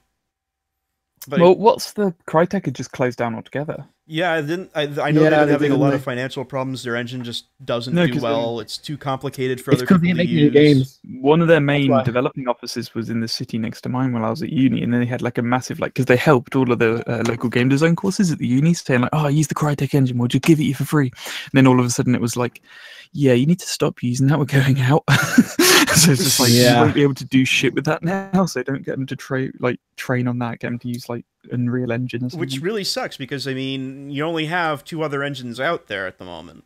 But well, what's the Crytek had just closed down altogether? Yeah, I know they've been having a lot of financial problems. Their engine just doesn't do well. It's too complicated for other people to use. Games. One of their main developing offices was in the city next to mine while I was at uni, and then they had like a massive, like, because they helped all of the local game design courses at the uni, saying like, oh, use the Crytek engine, we'll just give it you for free. And then all of a sudden it was like, yeah, you need to stop using that, we're going out. So it's just like, you won't be able to do shit with that now, so don't get them to train on that, get them to use like Unreal Engine or something. Which really sucks, because I mean, you only have 2 other engines out there at the moment,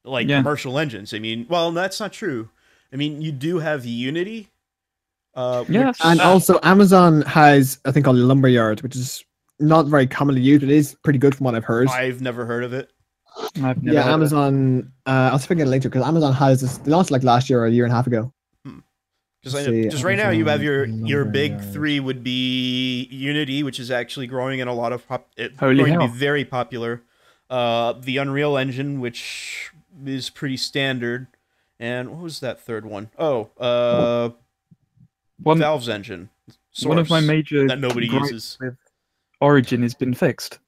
like commercial engines. I mean, well, that's not true. I mean, you do have Unity. And also Amazon has a thing called Lumberyard, which is not very commonly used. It is pretty good from what I've heard. I've never heard of it. Amazon. I'll see if I can get a link to it, because Amazon has this. They launched like last year or a year and a half ago. Just right now, you have your big 3 would be Unity, which is actually growing in a lot of going to be very popular. The Unreal Engine, which is pretty standard, and what was that third one? Oh, Valve's engine. Source, one of my major that nobody uses. With Origin has been fixed.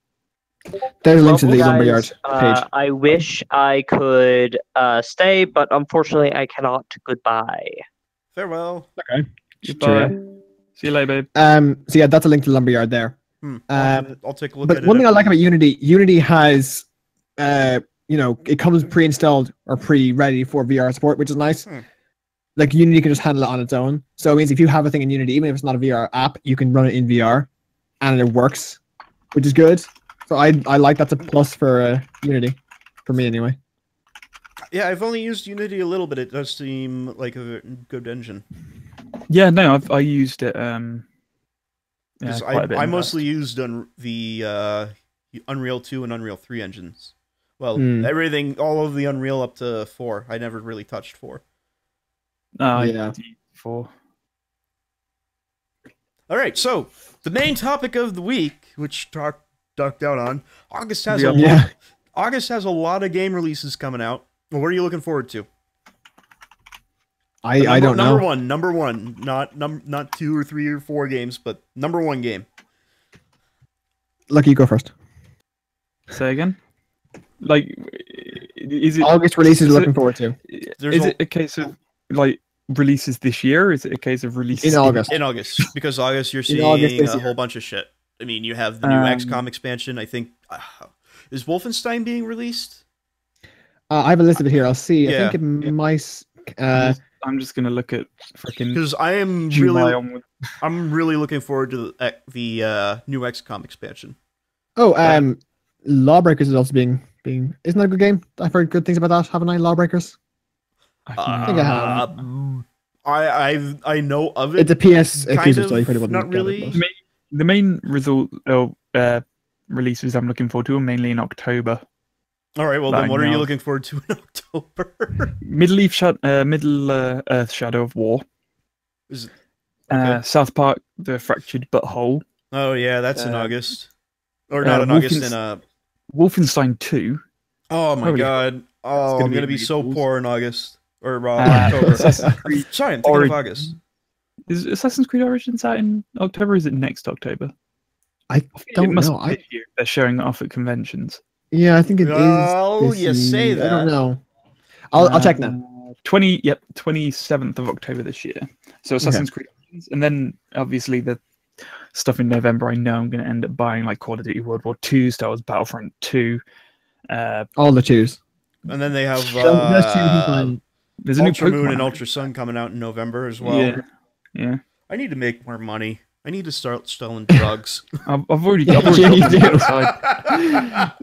There's a link to the Lumberyard page. I wish I could stay, but unfortunately I cannot. Goodbye. Farewell. Okay. Goodbye. See you later, babe. So yeah, that's a link to Lumberyard there. I'll take a look at it. But one thing I like about Unity has, it comes pre-installed or pre-ready for VR support, which is nice. Like Unity can just handle it on its own. So it means if you have a thing in Unity, even if it's not a VR app, you can run it in VR, and it works, which is good. So I like that's a plus for Unity, for me anyway. Yeah, I've only used Unity a little bit. It does seem like a good engine. Yeah, no, I used it. I mostly used the Unreal 2 and Unreal 3 engines. Well, everything, all of the Unreal up to 4. I never really touched 4. Yeah. 4. All right, so the main topic of the week, which ducked out on, August has a lot of game releases coming out. Well, what are you looking forward to? I don't know. Number one, not 2 or 3 or 4 games, but number 1 game. Lucky, you go first. Say again. Like, is it August releases you're looking forward to? Is it a case of like releases this year? Or is it a case of releases in August? In August, because August you're seeing a whole bunch of shit. I mean, you have the new XCOM expansion. I think is Wolfenstein being released? I have a list of it here. I'll see. Yeah. I think it might. I'm just gonna look at freaking. Because I'm really looking forward to the new XCOM expansion. Oh, Lawbreakers is also being. Isn't that a good game? I've heard good things about that, haven't I? Lawbreakers. I think I have. I know of it. It's a PS exclusive, so you probably wouldn't. Not really. The main releases I'm looking forward to are mainly in October. All right, well then, what are you looking forward to in October? Middle Earth Shadow of War. Is it, okay. South Park: The Fractured Butthole. Oh yeah, that's in August, or not in August. In Wolfenstein 2. Oh my god! Oh, I'm gonna be so poor in August or October. Sorry, I'm thinking of August. Is Assassin's Creed Origins out in October? Or is it next October? I don't know. They're showing it off at conventions. Yeah, I think it is. Oh, you say that. I don't know. I'll check now. 27th of October this year. So Assassin's Creed, and then obviously the stuff in November. I know I'm going to end up buying like Call of Duty World War II, Star Wars Battlefront 2. All the 2s. And then they have there's a new Ultra Moon and Ultra Sun coming out in November as well. Yeah. I need to make more money. I need to start selling drugs. I've already got it.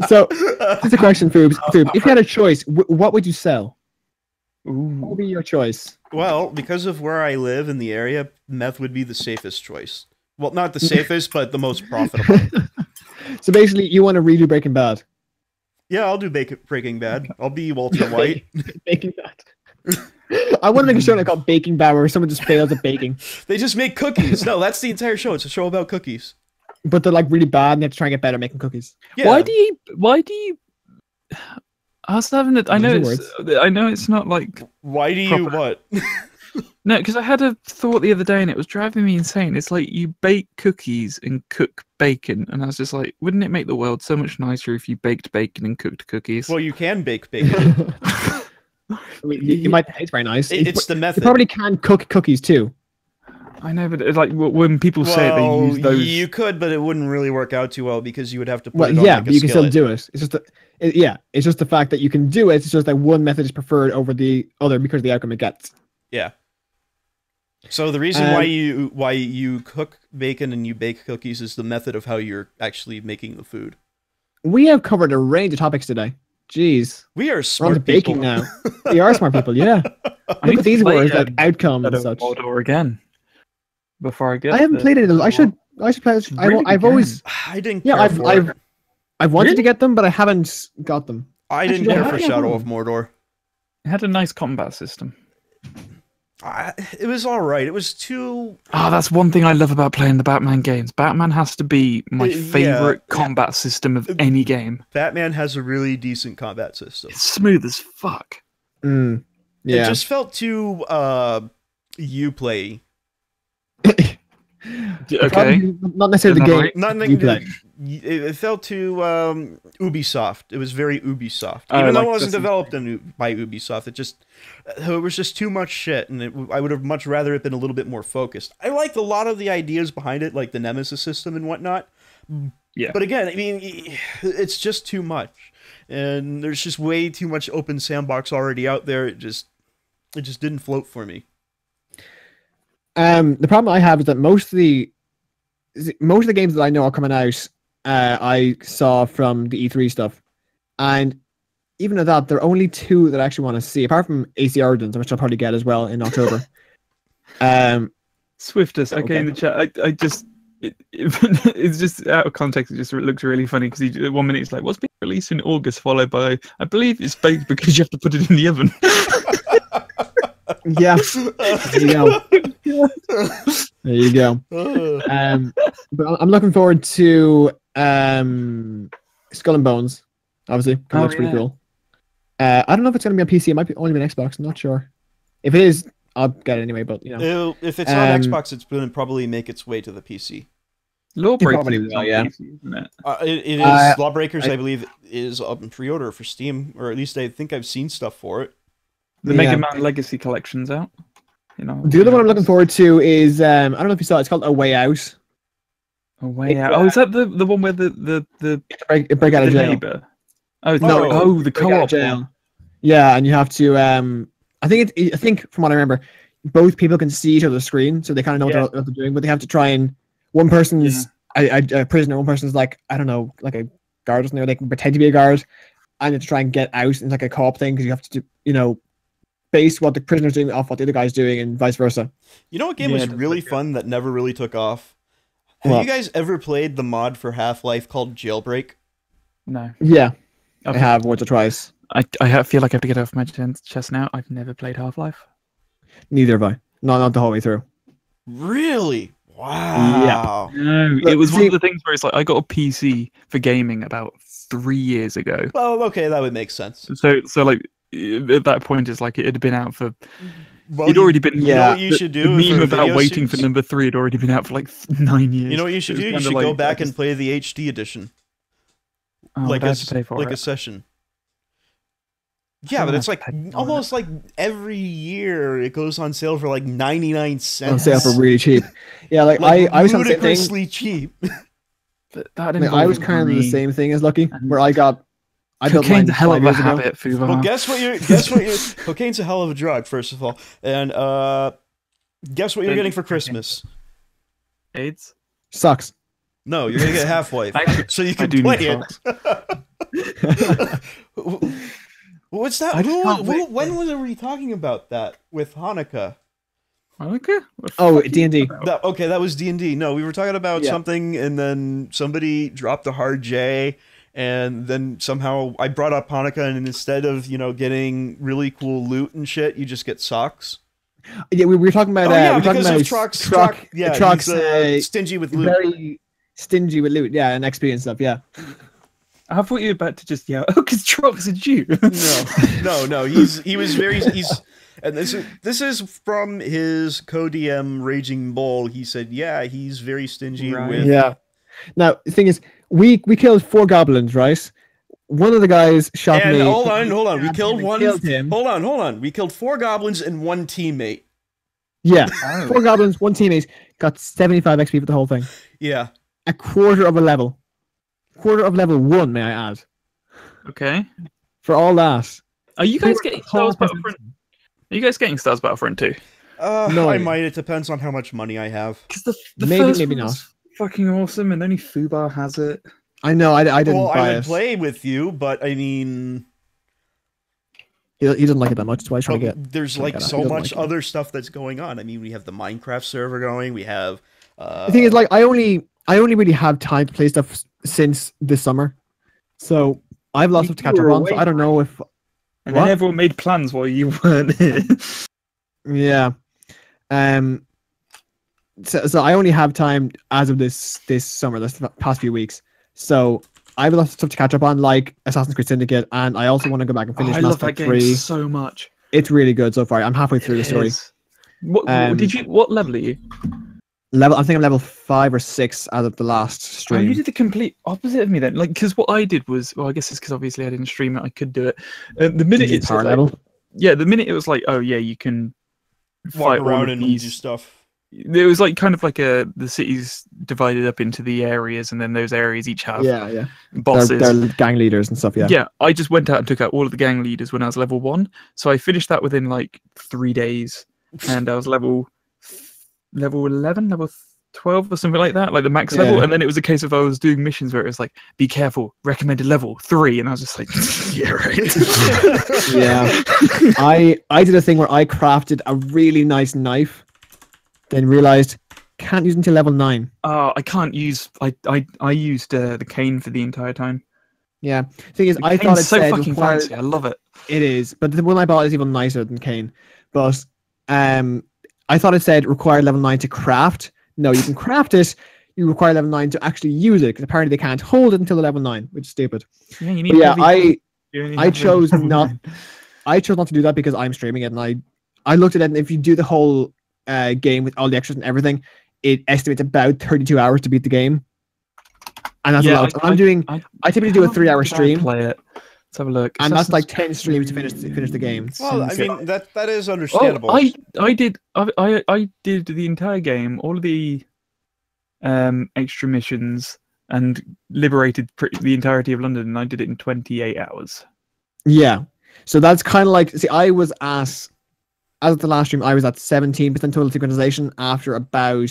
So, this is a question, Foob. If you had a choice, what would you sell? Ooh. What would be your choice? Well, because of where I live in the area, meth would be the safest choice. Well, not the safest, but the most profitable. So basically, you want to redo Breaking Bad? Yeah, I'll do Breaking Bad. I'll be Walter White. Baking Bad. I want to make a show like called Baking Bad where someone just fails at baking. They just make cookies. No, that's the entire show. It's a show about cookies. But they're like really bad and they have to try and get better at making cookies. Yeah. Why do you I was having it. I know it's not like. Why do you what? No, because I had a thought the other day and it was driving me insane. It's like you bake cookies and cook bacon, and I was just like, wouldn't it make the world so much nicer if you baked bacon and cooked cookies? Well, you can bake bacon. I mean, you might taste very nice. It's the method. You probably can cook cookies too. I know, but it's like when people say they use those, you could, but it wouldn't really work out too well because you would have to put Well, it on yeah, like but a you can still skillet. do it. It's just it's just the fact that you can do it. It's just that one method is preferred over the other because of the outcome it gets. Yeah. So the reason why you cook bacon and you bake cookies is the method of how you're actually making the food. We have covered a range of topics today. Jeez. We are We're on smart to baking people. now. We are smart people, yeah. Look at these words like outcome and such. Mordor again. Before I get, I haven't played it. I should play it. I've always I didn't care for it. I've wanted to get them, but I haven't got them. I didn't Actually, care for yeah, Shadow yeah. of Mordor. It had a nice combat system. It was all right. It was too. Oh, that's one thing I love about playing the Batman games. Batman has to be my Yeah. favorite combat system of any game. Batman has a really decent combat system. It's smooth as fuck. Yeah. It just felt too Uplay. Okay. Not necessarily the game. Right. Nothing. You play. It felt too Ubisoft. It was very Ubisoft, Oh, even though like it wasn't this is- developed by Ubisoft. It was just too much shit, and I would have much rather it been a little bit more focused. I liked a lot of the ideas behind it, like the Nemesis system and whatnot. Yeah. But again, I mean, it's just too much, and there's just way too much open sandbox already out there. It just didn't float for me. The problem I have is that most of the games that I know are coming out, I saw from the E3 stuff, and even at that, there are only two that I actually want to see, apart from AC Origins, which I'll probably get as well in October. Swiftest. Okay, in the chat. I just. It's just out of context. It just looks really funny because 1 minute it's like, "What's being released in August?" Followed by, "I believe it's baked because you have to put it in the oven." Yeah, there you go. There you go. But I'm looking forward to Skull and Bones. Obviously, 'cause it looks pretty cool. I don't know if it's going to be on PC. It might be only be on Xbox. I'm not sure. If it is, I'll get it anyway. But you know, If it's on Xbox, it's going to probably make its way to the PC. Lawbreakers probably is will, on yeah. PC, isn't it? It is Lawbreakers, I believe, is on pre-order for Steam, or at least I think I've seen stuff for it. The Mega Man Legacy Collection's out. You know. The other one I'm looking forward to is I don't know if you saw it. It's called A Way Out. A Way Out. Oh, is that the one where the Break out of jail. neighbor? Oh No, no! The Break out of co-op jail. one. Yeah, and you have to. I think from what I remember, both people can see each other's screen, so they kind of know what they're doing. But they have to try and one person's a prisoner, one person's like I don't know, like a guard or something. Or they can pretend to be a guard, and you have to try and get out. It's like a co-op thing because you have to base what the prisoner's doing off what the other guy's doing, and vice versa. You know what game was really fun that never really took off? Have you guys ever played the mod for Half-Life called Jailbreak? No. Yeah, Okay. I have once or twice. I feel like I have to get it off my chest now. I've never played Half-Life. Neither have I. Not the whole way through. Really? Wow. No, Look, it was one see- of the things where it's like I got a PC for gaming about 3 years ago. Well, okay, that would make sense. So like at that point, it's like it had been out for. Well, It'd already been. You know what you should do? The meme for about video waiting suits? for number 3 had already been out for like 9 years. You know what you should do? You should go back and play the HD edition, like a session. Yeah, but it's like almost like every year it goes on sale for like 99 cents. On sale for really cheap. Yeah, like I was on the same thing. ludicrously cheap. I was kind of the same thing as Lucky, where I built Cocaine's mine a hell of 5 a years ago. habit, FUBAR. Well, guess what you cocaine's a hell of a drug, first of all, and guess what you're getting for Christmas? AIDS. Sucks. No, you're gonna get Half-Life, so you can do play need it. What's that? When were we talking about that with Hanukkah? Hanukkah? Oh, D&D. Okay, that was D&D. No, we were talking about something, and then somebody dropped a hard J, and then somehow I brought up Hanukkah, and instead of, getting really cool loot and shit, you just get socks. Yeah, we were talking about. Trock's stingy with loot. Very stingy with loot, yeah, and XP and stuff, yeah. I thought you were about to just yell, "Oh, because Trock's a Jew." No. And this is from his co-DM Raging Bull. He said, yeah, he's very stingy with. Yeah. Now the thing is, we killed 4 goblins, right? One of the guys shot me. Hold on. We killed one. Killed him. Hold on. We killed 4 goblins and 1 teammate. Yeah, 4 goblins, 1 teammate. Got 75 XP for the whole thing. Yeah. A quarter of a level. Quarter of level 1, may I add. Okay. For all that. Are you guys getting Stars Battlefront? Are you guys getting Stars Battlefront 2? No, I might. It depends on how much money I have. Because the first maybe not. Fucking awesome, and only FUBAR has it. I know. I didn't. Well, buy I would play with you, but I mean, he doesn't like it that much. That's why he's trying to get. There's like so much other stuff that's going on. I mean, we have the Minecraft server going. We have. The thing is, like, I only really have time to play stuff since this summer, so I've lots of to catch up on. So I don't know if. And then everyone made plans while you weren't here. Yeah. So I only have time as of this summer, this past few weeks. So I have a lot of stuff to catch up on, like Assassin's Creed Syndicate, and I also want to go back and finish Mass Effect 3. I love that game so much. It's really good so far. I'm halfway through the story. What level are you? I think I'm level 5 or 6 out of the last stream. Oh, you did the complete opposite of me then. Like, because what I did was, well, I guess it's because obviously I didn't stream it. I could do it. The minute it's power level. Yeah, the minute it was like, oh yeah, you can walk around and do stuff. It was like kind of like the city's divided up into the areas, and then those areas each have bosses. They're gang leaders and stuff. Yeah. I just went out and took out all of the gang leaders when I was level 1. So I finished that within like 3 days, and I was level 11, level 12 or something like that, like the max level. And then it was a case of I was doing missions where it was like, be careful, recommended level 3, and I was just like, yeah, right. Yeah. I did a thing where I crafted a really nice knife, then realized can't use it until level 9. I can't use. I used the cane for the entire time. Yeah. The thing is, I thought it's so fucking fancy. I love it. It is, but the one I bought is even nicer than cane. But I thought it said required level 9 to craft. No, you can craft it. You require level 9 to actually use it, because apparently they can't hold it until the level 9, which is stupid. Yeah, you need. I chose not. I chose not to do that because I'm streaming it, and I looked at it, and if you do the whole game with all the extras and everything, it estimates about 32 hours to beat the game, and that's a lot. I typically do a 3-hour stream. Play it. Let's have a look. And that's like 10 streams to finish the game. Well, I mean that is understandable. I did the entire game, all of the extra missions, and liberated the entirety of London, and I did it in 28 hours. Yeah. So that's kind of like, see, I was as of the last stream, I was at 17% total synchronization after about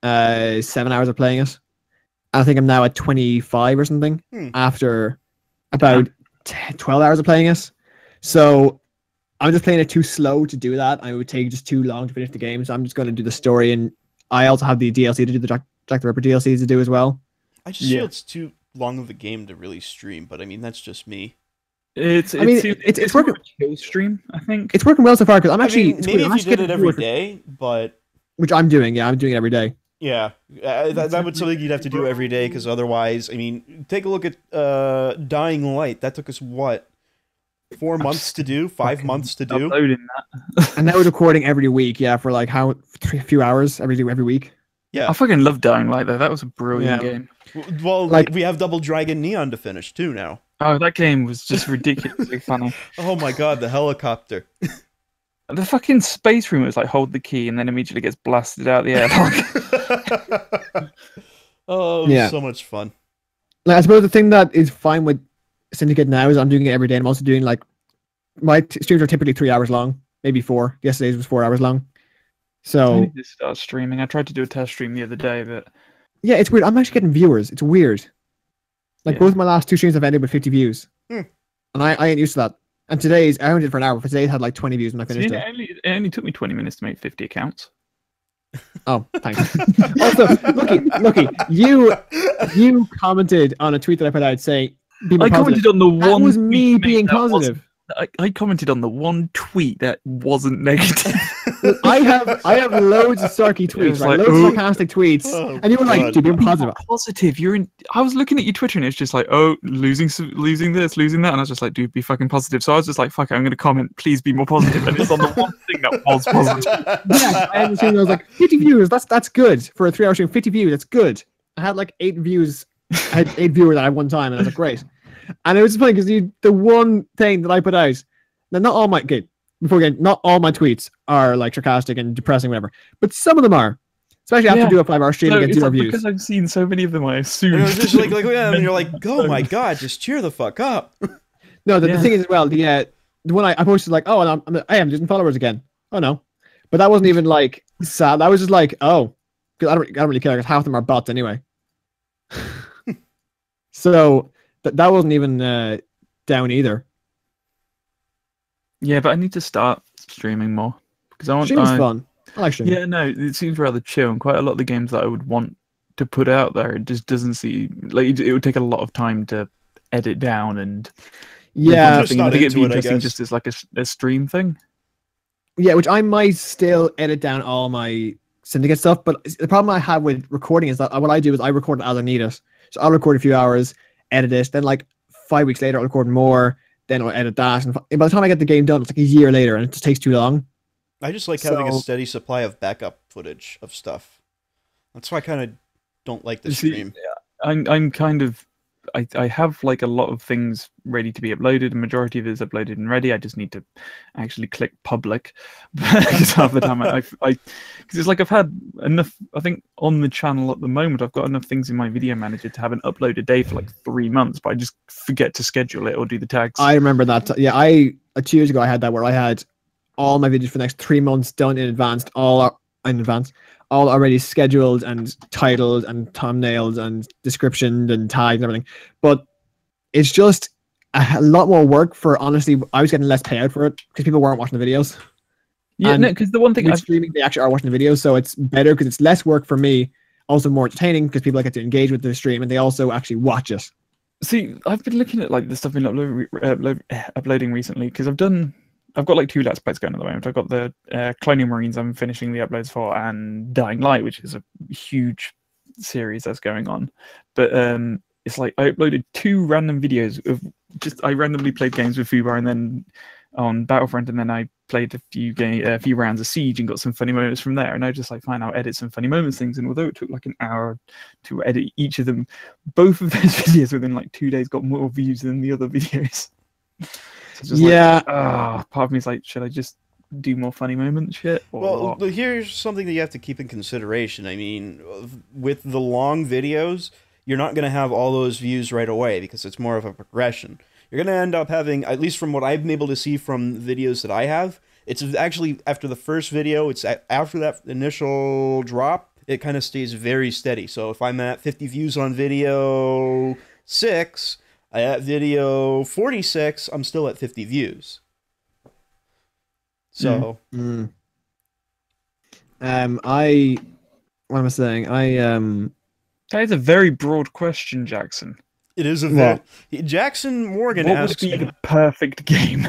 7 hours of playing it. I think I'm now at 25 or something after about 12 hours of playing it. So I'm just playing it too slow to do that. I would take just too long to finish the game. So I'm just going to do the story, and I also have the DLC to do, the Jack the Ripper DLC to do as well. I just feel it's too long of a game to really stream, but I mean that's just me. It's working. Stream, I think it's working well so far, because I'm actually maybe if you did it every day, but which I'm doing. Yeah, I'm doing it every day. Yeah, that would something you'd have to do every day, because otherwise, I mean, take a look at Dying Light. That took us what, 4 months to do, 5 months to do. Uploading that. And now we're recording every week. Yeah, for like a few hours every week. Yeah, I fucking love Dying Light though. That was a brilliant game. Well, like we have Double Dragon Neon to finish too now. Oh, that game was just ridiculously funny. Oh my god, the helicopter. The fucking space room was like, hold the key, and then immediately gets blasted out the air. Oh, yeah. So much fun. Like, I suppose the thing that is fine with Syndicate now is I'm doing it every day. And I'm also doing, like, my streams are typically 3 hours long, maybe 4. Yesterday's was 4 hours long. So I need to start streaming. I tried to do a test stream the other day, but yeah, it's weird. I'm actually getting viewers. It's weird. Like both my last 2 streams have ended with 50 views. And And I ain't used to that. And today's, I only did it for an hour, but today it had like 20 views when I finished it. It only took me 20 minutes to make 50 accounts. Oh, thanks. Also, Lucky, you commented on a tweet that I put out saying, be more I commented positive. on the one. That was me being positive. I commented on the one tweet that wasn't negative. I have loads of sarky tweets, right? Loads of sarcastic tweets, and you were like, "Dude, you're positive." Positive. You're in. I was looking at your Twitter, and it's just like, "Oh, losing this, losing that," and I was just like, "Dude, be fucking positive." So I was just like, "Fuck it, I'm going to comment. Please be more positive." And it's on the one thing that was positive. Yeah, I had seen. I was like, 50 views. That's good for a 3-hour stream. 50 views. That's good. I had like 8 views. I had 8 viewers at one time, and I was like, great. And it was funny because the one thing that I put out, now not all my not all my tweets are like sarcastic and depressing, whatever, but some of them are. Especially after do a 5-hour stream and get 0 views. Because I've seen so many of them, I assume. And it was just like yeah, and you're like, oh my god, just cheer the fuck up. No, the thing is as well, the one I posted like, oh, and I am losing followers again. Oh no, but that wasn't even like sad. That was just like, oh, because I don't really care because half of them are bots anyway. So that wasn't even down either. Yeah, but I need to start streaming more because I want. Streaming's fun. I like streaming. Yeah, no, it seems rather chill, and quite a lot of the games that I would want to put out there, it just doesn't seem like it would take a lot of time to edit down and. Yeah, I think it'd be interesting just as like a stream thing. Yeah, which I might still edit down all my Syndicate stuff, but the problem I have with recording is that what I do is I record it as I need it. So I'll record a few hours, edit it, then like 5 weeks later I'll record more, then I'll edit that, and by the time I get the game done, it's like a year later, and it just takes too long. I just like having a steady supply of backup footage of stuff. That's why I kind of don't like the stream. I'm kind of. I have like a lot of things ready to be uploaded. The majority of it is uploaded and ready. I just need to actually click public because half the time because it's like I've had enough. I think on the channel at the moment I've got enough things in my video manager to have an upload a day for like 3 months, but I just forget to schedule it or do the tags. I remember that. Yeah, 2 years ago I had that where I had all my videos for the next 3 months done in advance, all already scheduled and titled and thumbnailed and descriptioned and tagged and everything. But it's just a lot more work for, honestly, I was getting less payout for it because people weren't watching the videos. Yeah, and no, because the one thing I'm streaming, they actually are watching the videos, so it's better because it's less work for me, also more entertaining because people get to engage with the stream and they also actually watch it. See, I've been looking at like the stuff I've been uploading recently because I've got like 2 Let's Plays going at the moment. I've got the Colonial Marines I'm finishing the uploads for, and Dying Light, which is a huge series that's going on. But it's like I uploaded 2 random videos of I randomly played games with FUBAR and then on Battlefront, and then I played a few rounds of Siege and got some funny moments from there. And I was just like, fine, I'll edit some funny moments things. And although it took like an hour to edit each of them, both of those videos within like 2 days got more views than the other videos. Yeah. Like, part of me is like, should I just do more funny moment shit? Well, here's something that you have to keep in consideration. I mean, with the long videos, you're not going to have all those views right away because it's more of a progression. You're going to end up having, at least from what I've been able to see from videos that I have, it's actually after the first video, it's after that initial drop, it kind of stays very steady. So if I'm at 50 views on video 6... at video 46, I'm still at 50 views. So, what am I saying? That is a very broad question, Jackson. It is a very... Jackson Morgan asks... What would be the perfect game?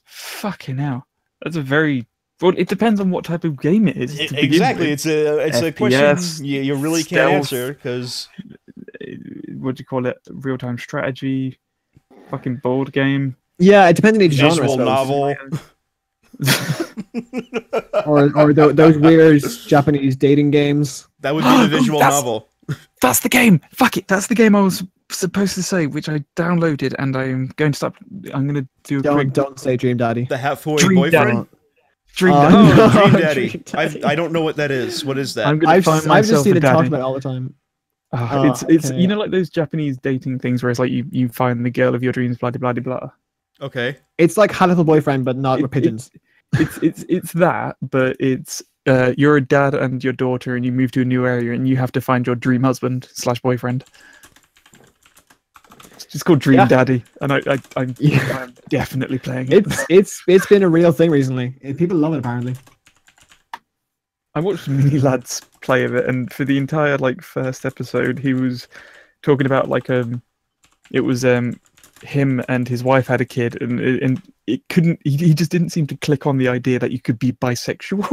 Fucking hell. That's a very... Well, it depends on what type of game it is. Exactly. It's a question you really can't answer, because... What do you call it? Real-time strategy, fucking board game. Yeah, it depends on each genre. Visual novel. or those weird Japanese dating games. That would be the visual novel. That's the game. Fuck it. That's the game I was supposed to say, which I downloaded, and I'm going to stop. I'm going to do a quick... Don't say Dream Daddy. The Halfway Boyfriend? Dream Daddy. Oh, Dream Daddy. Dream Daddy. I don't know what that is. What is that? I've just seen it talked about all the time. It's you know, like those Japanese dating things where it's like you find the girl of your dreams, blah blah blah blah. Okay. It's like Hatful Boyfriend, but not with pigeons. It's that, but it's you're a dad and your daughter, and you move to a new area, and you have to find your dream husband / boyfriend. It's called Dream Daddy, and I'm definitely playing it. It's been a real thing recently. People love it apparently. I watched mini lads play of it, and for the entire first episode, he was talking about it was him and his wife had a kid, and it couldn't. He just didn't seem to click on the idea that you could be bisexual.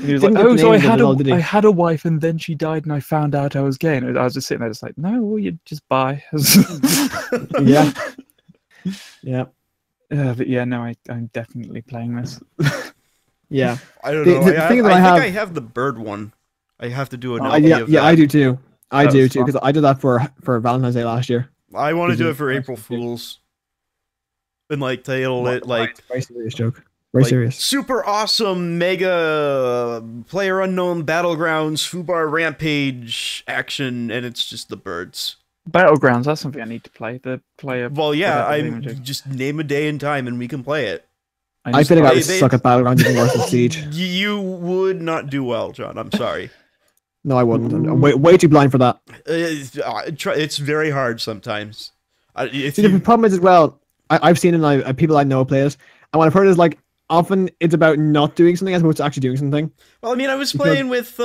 He was like, "Oh, so I had a wife, and then she died, and I found out I was gay." And I was just sitting there, just like, "No, well, you're just bi." Yeah, yeah. But yeah, no, I'm definitely playing this. Yeah, I don't know. I think I have the bird one. I have to do another. Yeah, I do too. I do too, because I did that for Valentine's Day last year. I want to do it for April Fools, and title it very serious joke. Very serious. Super awesome mega player unknown battlegrounds FUBAR rampage action, and it's just the birds. Battlegrounds. That's something I need to play. The player. Well, yeah, I just name a day and time, and we can play it. I feel like I would suck at Battlegrounds even worse than Siege. You would not do well, John. I'm sorry. No, I wouldn't. I'm way too blind for that. It's very hard sometimes. The problem is as well, I've seen it and people I know play it, and what I've heard is often it's about not doing something as opposed to actually doing something. Well, I mean, I was playing with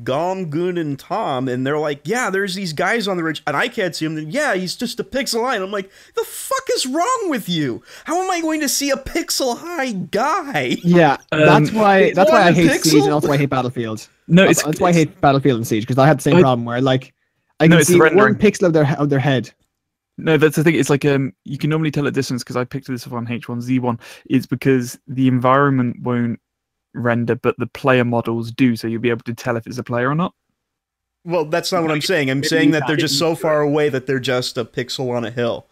Gom, Goon, and Tom, and they're like, yeah, there's these guys on the ridge, and I can't see him. Yeah, he's just a pixel high. And I'm like, the fuck is wrong with you? How am I going to see a pixel high guy? Yeah, that's why I hate Siege, and also why I hate Battlefield. No, that's why I hate Battlefield and Siege, because I had the same problem where I can see one pixel of their head. No, that's the thing. It's you can normally tell at distance, because I picked this up on H1Z1. It's because the environment won't render, but the player models do, so you'll be able to tell if it's a player or not. Well, that's not what I'm saying. I'm saying that they're just so far away that they're just a pixel on a hill.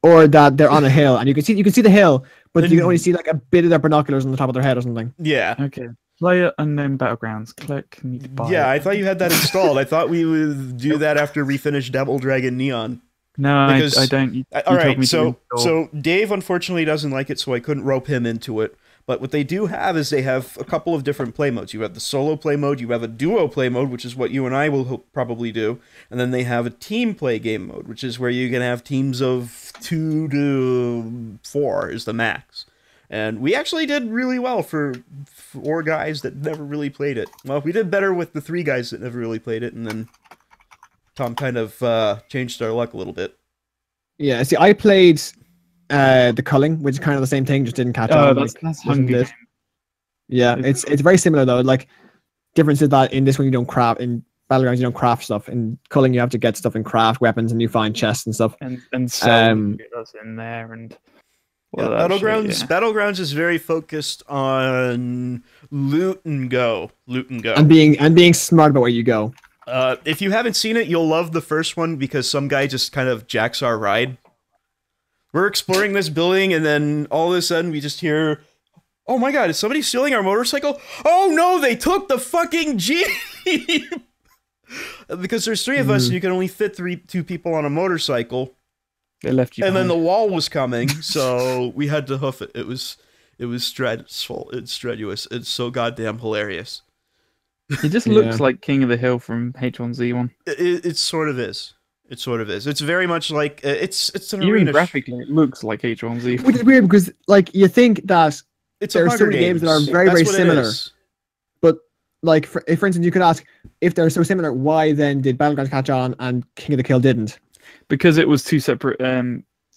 Or that they're on a hill, and you can see the hill, but you can only see a bit of their binoculars on the top of their head or something. Yeah. Okay. Player unknown battlegrounds. Click. Need to buy. Yeah, I thought you had that installed. I thought we would do that after we finish Devil Dragon Neon. No, because, I don't. All right, so Dave unfortunately doesn't like it, so I couldn't rope him into it. But what they do have is they have a couple of different play modes. You have the solo play mode, you have a duo play mode, which is what you and I will probably do, and then they have a team play game mode, which is where you can have teams of 2 to 4 is the max. And we actually did really well for 4 guys that never really played it. Well, we did better with the 3 guys that never really played it, and then Tom kind of changed our luck a little bit. Yeah, see, I played the culling, which is kind of the same thing, just didn't catch on. That's Hunger. Yeah, it's very similar though. Difference is that in this one you don't craft, in Battlegrounds you don't craft stuff. In culling you have to get stuff and craft weapons, and you find chests and stuff. And sell us in there and. Well, yeah, Battlegrounds is very focused on loot and go, and being smart about where you go. If you haven't seen it, you'll love the first one because some guy just kind of jacks our ride. We're exploring this building, and then all of a sudden we just hear, "Oh my god, is somebody stealing our motorcycle?" Oh no, they took the fucking Jeep! Because there's 3 of us, and you can only fit 2 people on a motorcycle. They left you. And then the wall was coming, so we had to hoof it. It was stressful. It's strenuous. It's so goddamn hilarious. It just looks like King of the Hill from H1Z1. It sort of is. It sort of is. It's very much like it's an Even arena. Graphically, it looks like H1Z1. Which is weird because you think that there are so many games that are very similar. But for instance, you could ask if they're so similar, why then did Battlegrounds catch on and King of the Hill didn't? Because it was 2 separate.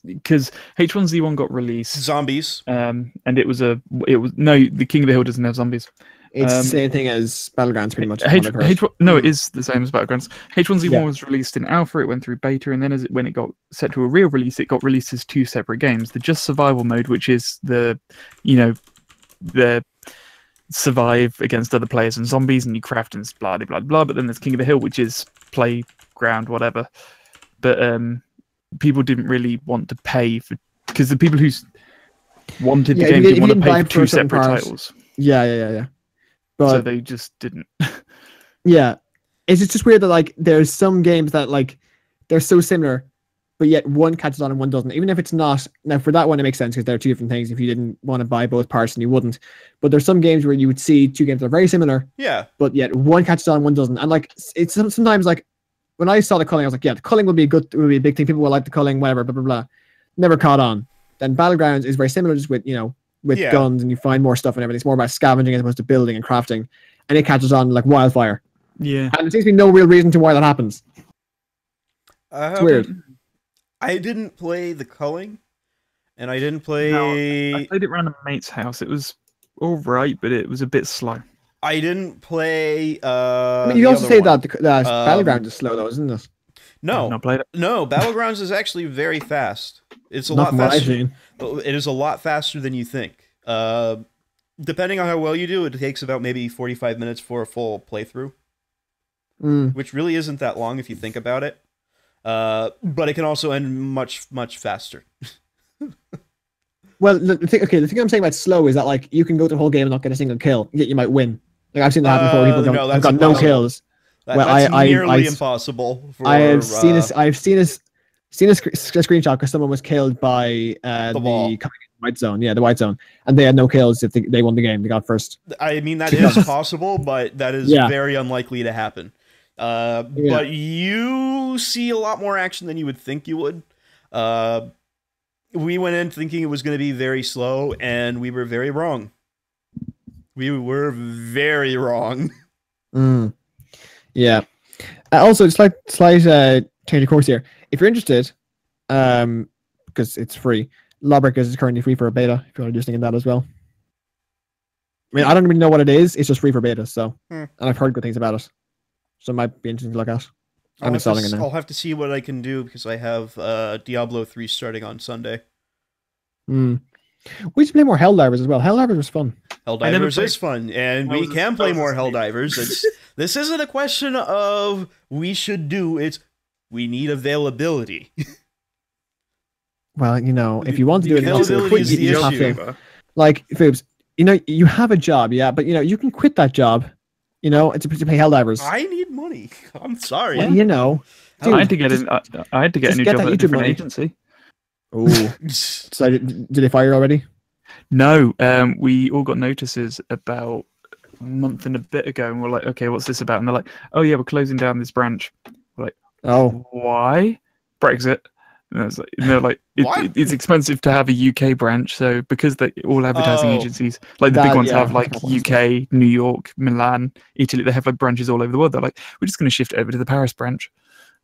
Because H1Z1 got released zombies, and the King of the Hill doesn't have zombies. It's the same thing as Battlegrounds, pretty much. No, it is the same as Battlegrounds. H1Z1 was released in alpha, it went through beta, and then when it got set to a real release, it got released as 2 separate games. The Just Survival mode, which is the survive against other players and zombies, and you craft and blah blah blah. But then there's King of the Hill, which is playground, whatever. But people didn't really want to pay for, because the people who wanted the game didn't want to pay for 2 separate titles. Yeah. But, so they just didn't. Yeah, it's just weird that there's some games that they're so similar, but yet one catches on and one doesn't. Even if it's not. Now for that one, it makes sense because they're 2 different things. If you didn't want to buy both parts, then you wouldn't. But there's some games where you would see 2 games that are very similar. Yeah. But yet one catches on, one doesn't. And it's sometimes when I saw the culling, I was like, yeah, the culling would be a big thing. People will like the culling, whatever, blah blah blah. Never caught on. Then Battlegrounds is very similar, just with guns, and you find more stuff and everything. It's more about scavenging as opposed to building and crafting, and it catches on like wildfire. Yeah, and there seems to be no real reason to why that happens. It's weird. I didn't play the culling, and I didn't play. No, I played it around a mate's house. It was all right, but it was a bit slow. I didn't play. I mean, you also say that Battlegrounds is slow, though, isn't it? No, I've not played it. No, Battlegrounds is actually very fast. It's a lot faster. It is a lot faster than you think. Depending on how well you do, it takes about maybe 45 minutes for a full playthrough, which really isn't that long if you think about it. But it can also end much, much faster. Well, the thing I'm saying about slow is that like you can go the whole game and not get a single kill, yet you might win. Like I've seen that happen before. People have got no kills. That's nearly impossible. I've seen a screenshot because someone was killed by the white zone. Yeah, the white zone, and they had no kills if they won the game. They got first. I mean, that is possible, but that is very unlikely to happen. But you see a lot more action than you would think you would. We went in thinking it was going to be very slow, and we were very wrong. We were very wrong. Yeah. Also, slight change of course here. If you're interested, because it's free, Lawbreakers is currently free for a beta. If you want to do something in that as well. I mean, I don't really know what it is. It's just free for beta, so and I've heard good things about it, so it might be interesting to look at. I'm installing it now. I'll have to see what I can do because I have Diablo 3 starting on Sunday. We should play more Helldivers as well. Helldivers was fun. Helldivers is fun, and we can play more Helldivers. This isn't a question of we should do, it's we need availability. Well, if you want to do it, availability is the issue. Like, Fubs, you have a job, yeah, but you can quit that job, to play Helldivers. I need money. I'm sorry. Well, dude, I had to get a new job at a different agency. Oh, so did they fire you already? No, we all got notices about a month and a bit ago, and we're like, okay, what's this about? And they're like, oh yeah, we're closing down this branch. We're like, oh, why? Brexit. And they're like, it's expensive to have a UK branch, so because all advertising agencies, like the big ones, have like UK, New York, Milan, Italy, they have like branches all over the world. They're like, we're just going to shift it over to the Paris branch.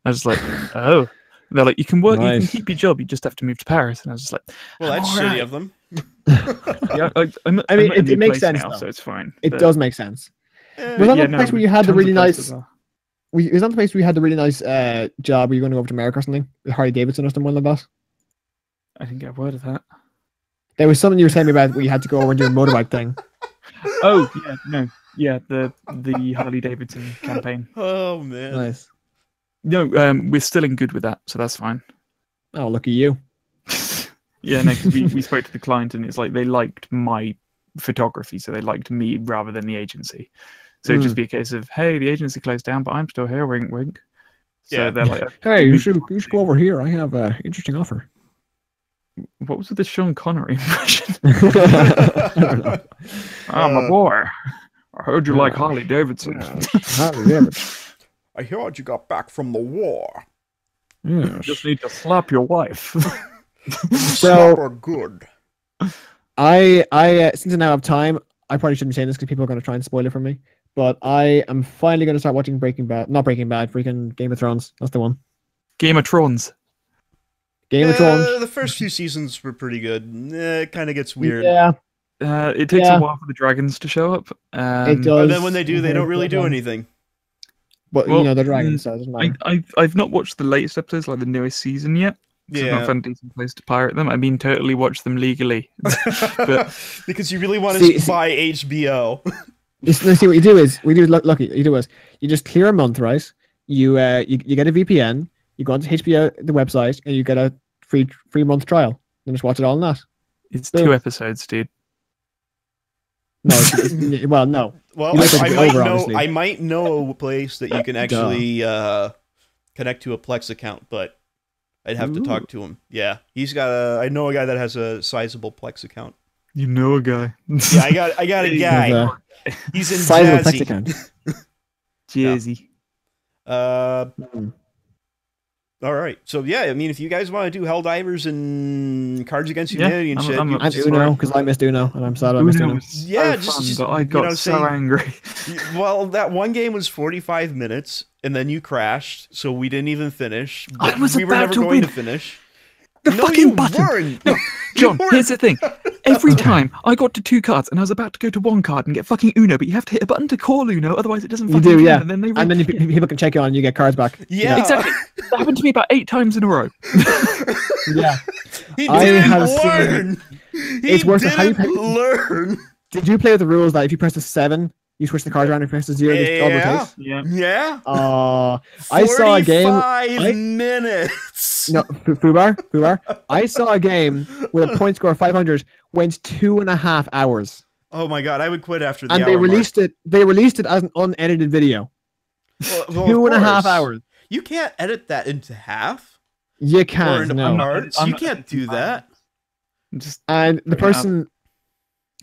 I was like, oh. They're like, you can work, you can keep your job, you just have to move to Paris. And I was just like, well, that's shitty of them. Yeah, I mean, it makes sense now, so it's fine. It does make sense. Was that the place where you had the really nice? Was that the place where you had the really nice job? Were you going to go over to America or something with Harley Davidson or something like that? I didn't get a word of that. There was something you were telling me about where you had to go over and do a motorbike thing. Oh yeah, no, yeah, the Harley Davidson campaign. Oh man, nice. No, we're still in good with that, so that's fine. Oh, look at you. Yeah, no, because we spoke to the client, and it's like they liked my photography, so they liked me rather than the agency. So it'd just be a case of, hey, the agency closed down, but I'm still here, wink, wink. So they're like, hey, you should go over here. I have an interesting offer. What was with the Sean Connery impression? I don't know. My boy. I heard you like Harley Davidson. Harley Davidson. I heard you got back from the war. Yes. You just need to slap your wife. Slap her good. I since I now have time, I probably shouldn't be saying this because people are going to try and spoil it for me. But I am finally going to start watching not Breaking Bad, freaking Game of Thrones. That's the one. Game of Thrones. Game of Thrones. The first few seasons were pretty good. It kind of gets weird. Yeah. It takes a while for the dragons to show up. It does. And then when they do, they don't really do anything. But the dragons, so it doesn't matter. I've not watched the latest episodes, like the newest season yet. So I've not found a decent place to pirate them. I mean, totally watch them legally. But because you really want to buy HBO. See what you do is you just clear a month, right? You get a VPN, you go onto HBO the website, and you get a free month trial. And just watch it all in that. It's 2 episodes, dude. No, well, no. Well, I might know a place that you can actually connect to a Plex account, but I'd have to talk to him. Yeah, I know a guy that has a sizable Plex account. You know a guy. Yeah, I got a guy. He's in sizable Plex account. Jazzy. All right. So yeah, I mean, if you guys want to do Helldivers and Cards Against Humanity and shit, I'm Uno because I missed Uno and I'm sad I missed Uno. Yeah, just but I got so angry. Well, that one game was 45 minutes, and then you crashed, so we didn't even finish. I was we were about never to going win. to finish. The No, fucking you button. weren't. No, John, here's the thing. Every time I got to 2 cards and I was about to go to 1 card and get fucking Uno, but you have to hit a button to call Uno, otherwise it doesn't fucking You do, yeah. And then, people can check you on and you get cards back. Yeah, exactly. That happened to me about 8 times in a row. Yeah. He I didn't have learn. It's worse than how you didn't learn. Did you play with the rules that if you press the 7, you switch the cards around and press the 0, just double rotate? Yeah. Yeah. I saw a game. 45 minutes. No, FUBAR. I saw a game with a point score of 500 went 2.5 hours. Oh my god, I would quit after the And hour they mark. released it. They released it as an unedited video. Well, 2.5 hours. You can't edit that into half. You Or can't. into No. parts. You can't do that. And the person,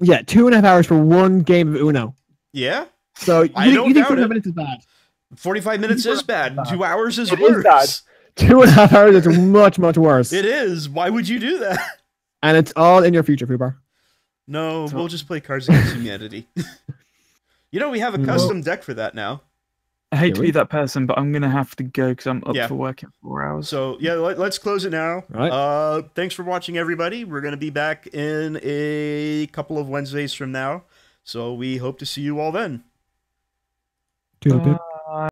2.5 hours for one game of Uno. Yeah. So I don't you think doubt 45 it. minutes is bad? 45 minutes is bad. 2 hours is It is worse. bad. 2.5 hours is much, much worse. It is. Why would you do that? And it's all in your future, FUBAR. No, we'll just play Cards Against Humanity. We have a custom deck for that now. I hate to be that person, but I'm going to have to go because I'm up for work in 4 hours. So, let's close it now. Right. Thanks for watching, everybody. We're going to be back in a couple of Wednesdays from now. So we hope to see you all then. Toodle-pip.